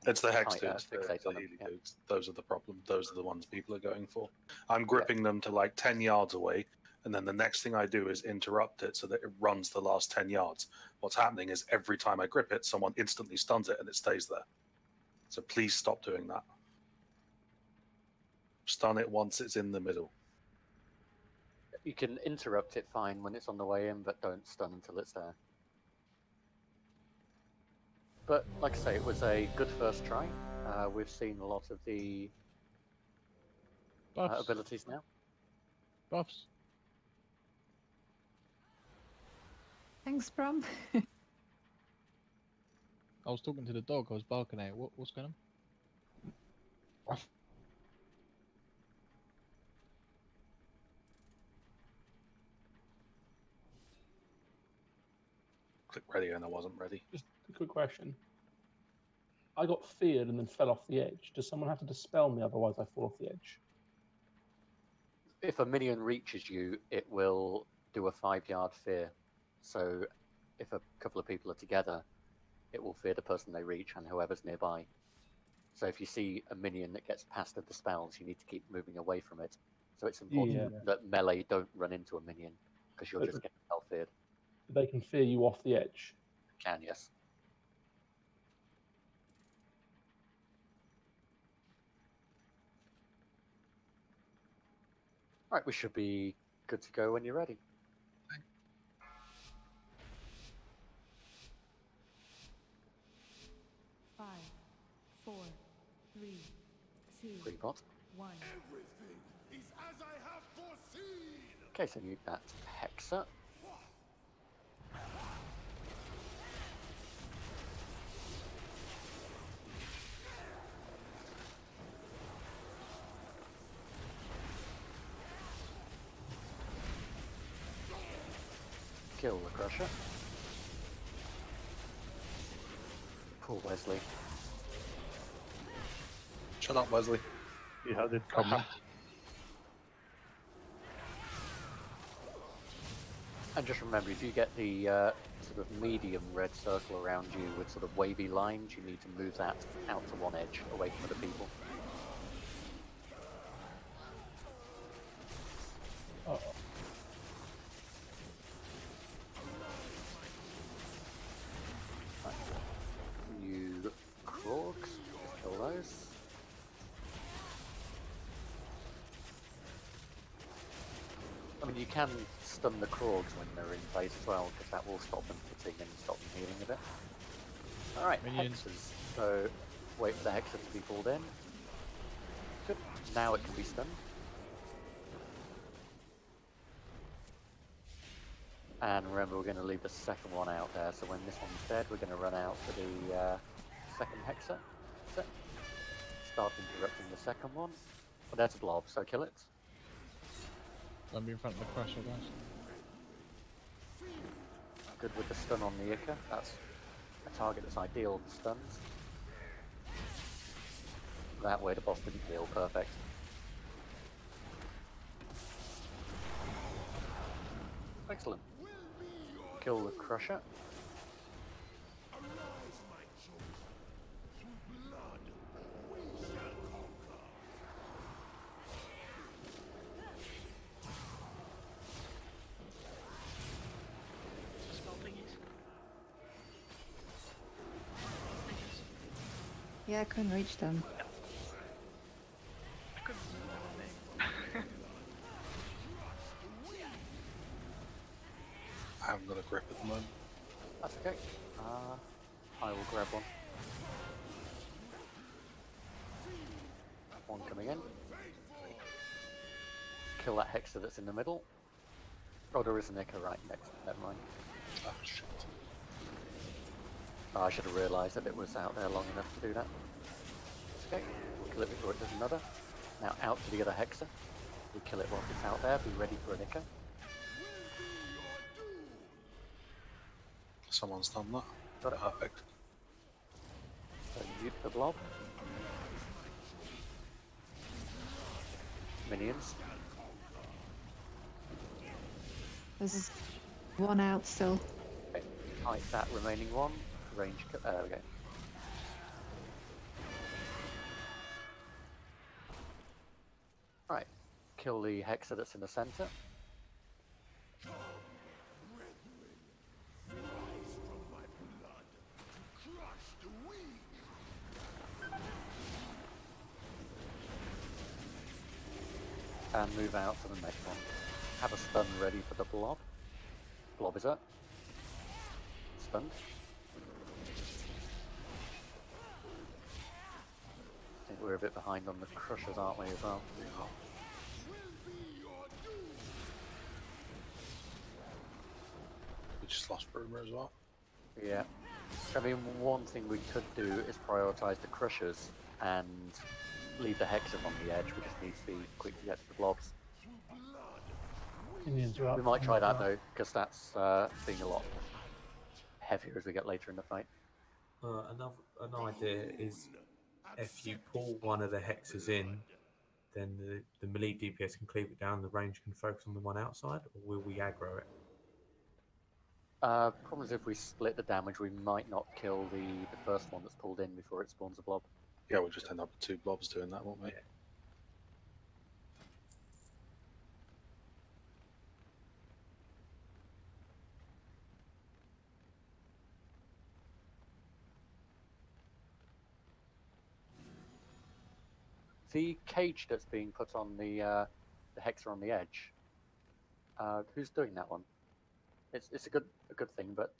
It's the hex Fixate dudes, the on them, Healy yeah. dudes. Those are the problem. Those are the ones people are going for. I'm gripping them to like 10 yards away, and then the next thing I do is interrupt it so that it runs the last 10 yards. What's happening is every time I grip it, someone instantly stuns it and it stays there. So please stop doing that. Stun it once it's in the middle. You can interrupt it fine when it's on the way in, but don't stun until it's there. But like I say, it was a good first try. We've seen a lot of the abilities now. Buffs. Thanks, Brom. I was talking to the dog. I was barking at it. What's going on? Click ready and I wasn't ready. Just a quick question. I got feared and then fell off the edge. Does someone have to dispel me, otherwise I fall off the edge? If a minion reaches you, it will do a 5-yard fear. So if a couple of people are together, it will fear the person they reach and whoever's nearby. So if you see a minion that gets past the dispels, you need to keep moving away from it. So it's important that melee don't run into a minion, because you'll just get feared. They can fear you off the edge. Can, yes. Right, we should be good to go when you're ready. Five, four, three, two, Pre-pot. one. Everything is as I have foreseen. Okay, so you that Hexa. Kill the Crusher. Poor Wesley. Shut up, Wesley. He had it coming. And just remember, if you get the sort of medium red circle around you with sort of wavy lines, you need to move that out to one edge, away from other people. Uh-oh. You Krogs, just kill those. I mean, you can stun the Krogs when they're in place as well, because that will stop them hitting and stop them healing a bit. Alright, Hexes. So, wait for the Hexa to be pulled in. Good. Now it can be stunned. And remember, we're going to leave the second one out there, so when this one's dead, we're going to run out to the second Hexa. That's it. Start interrupting the second one. But that's a blob, so kill it. Don't be in front of the Crusher, guys. Good with the stun on the Ica. That's a target that's ideal for stuns. That way the boss didn't heal. Perfect. Excellent. Kill the Crusher. Yeah, I couldn't reach them. I couldn't remember the name. I haven't got a grip at the moment. That's okay. I will grab one. One coming in. Kill that Hexa that's in the middle. Oh, there is an Ica right next. Never mind. Oh, shit. Oh, I should have realised that it was out there long enough to do that. It's okay. We'll kill it before it does another. Now out to the other Hexa. We kill it whilst it's out there. Be ready for an Ica. Someone's done that. Got it. Perfect. So mute the blob. Minions. This is One out still. Okay. Kite that remaining one. Range. Okay. Right. Kill the Hexa that's in the center. And move out to the next one. Have a stun ready for the blob. Blob is up. Stunned. I think we're a bit behind on the crushers, aren't we, as well? We just lost Boomer as well. Yeah. I mean, one thing we could do is prioritise the crushers and leave the hexes on the edge. We just need to be quick to get to the blobs. Minions are up. We might try that Well, though, because that's being a lot heavier as we get later in the fight. An idea is if you pull one of the hexes in, then the melee DPS can cleave it down, the range can focus on the one outside, or will we aggro it? Problem is if we split the damage, we might not kill the first one that's pulled in before it spawns a blob. Yeah, we'll just end up with 2 blobs doing that, won't we? Yeah. The cage that's being put on the hexa on the edge. Who's doing that one? It's a good thing, but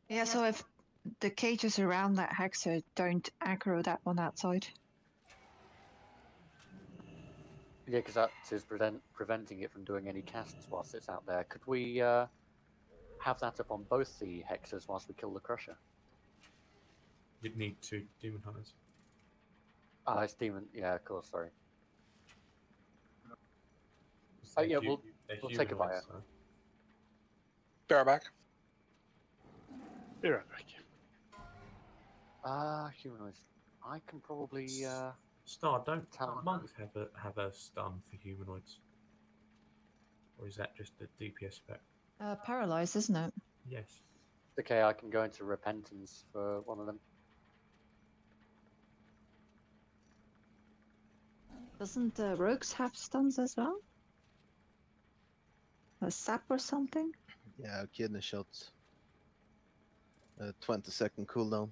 Yeah, so if the cages around that hexa don't aggro that one outside. yeah, because that is preventing it from doing any casts whilst it's out there. Could we have that up on both the hexes whilst we kill the crusher? You'd need 2 demon hunters. Ah, it's demon. Yeah, of course. Sorry. Oh yeah, we'll take a bio. So. Be right back. Be right back. Humanoids. I can probably. Star, don't monks have a stun for humanoids, or is that just a DPS spec? Paralyzed, isn't it? Yes. Okay, I can go into repentance for one of them. Doesn't rogues have stuns as well? A sap or something? Yeah, kidney shots. 20-second cooldown.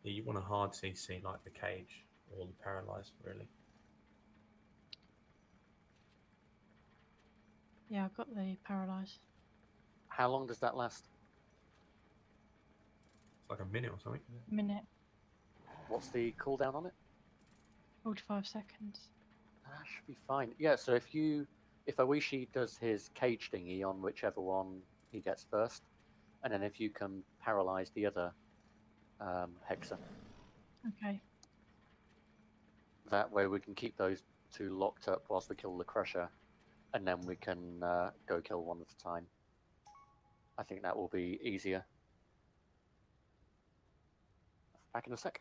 Yeah, you want a hard CC like the cage or the paralyzed, really. Yeah, I've got the paralyzed. How long does that last? It's like a minute or something. Minute, What's the cooldown on it? 45 seconds. That should be fine. Yeah, so if Oishi does his cage thingy on whichever one he gets first, and then if you can paralyze the other hexa, Okay. that way we can keep those 2 locked up whilst we kill the crusher, and then we can go kill one at a time. I think that will be easier. Back in a sec.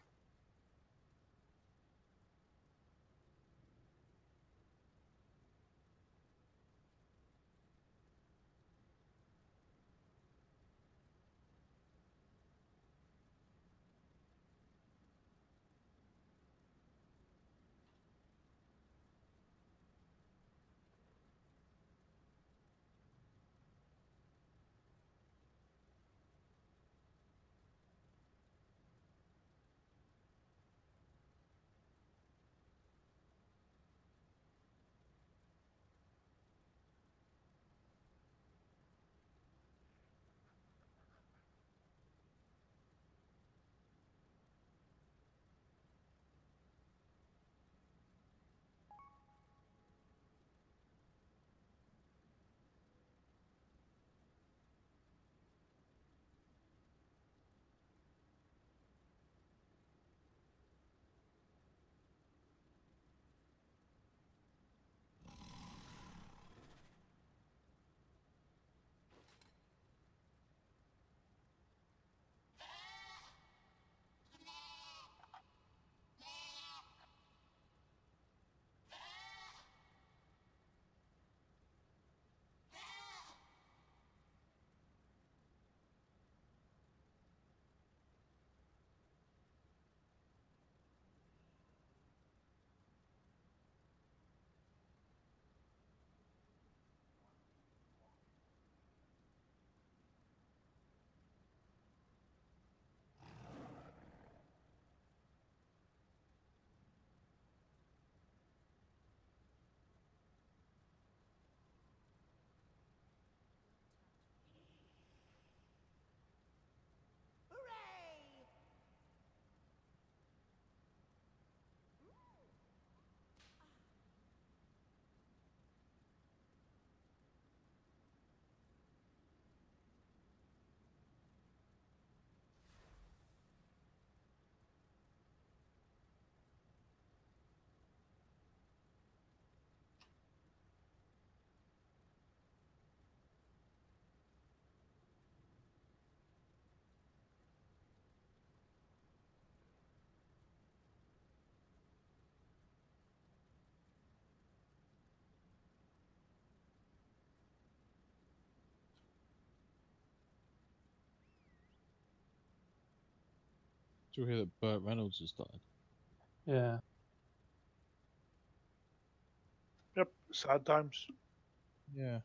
Do you hear that Burt Reynolds has died? Yeah. Yep, sad times. Yeah.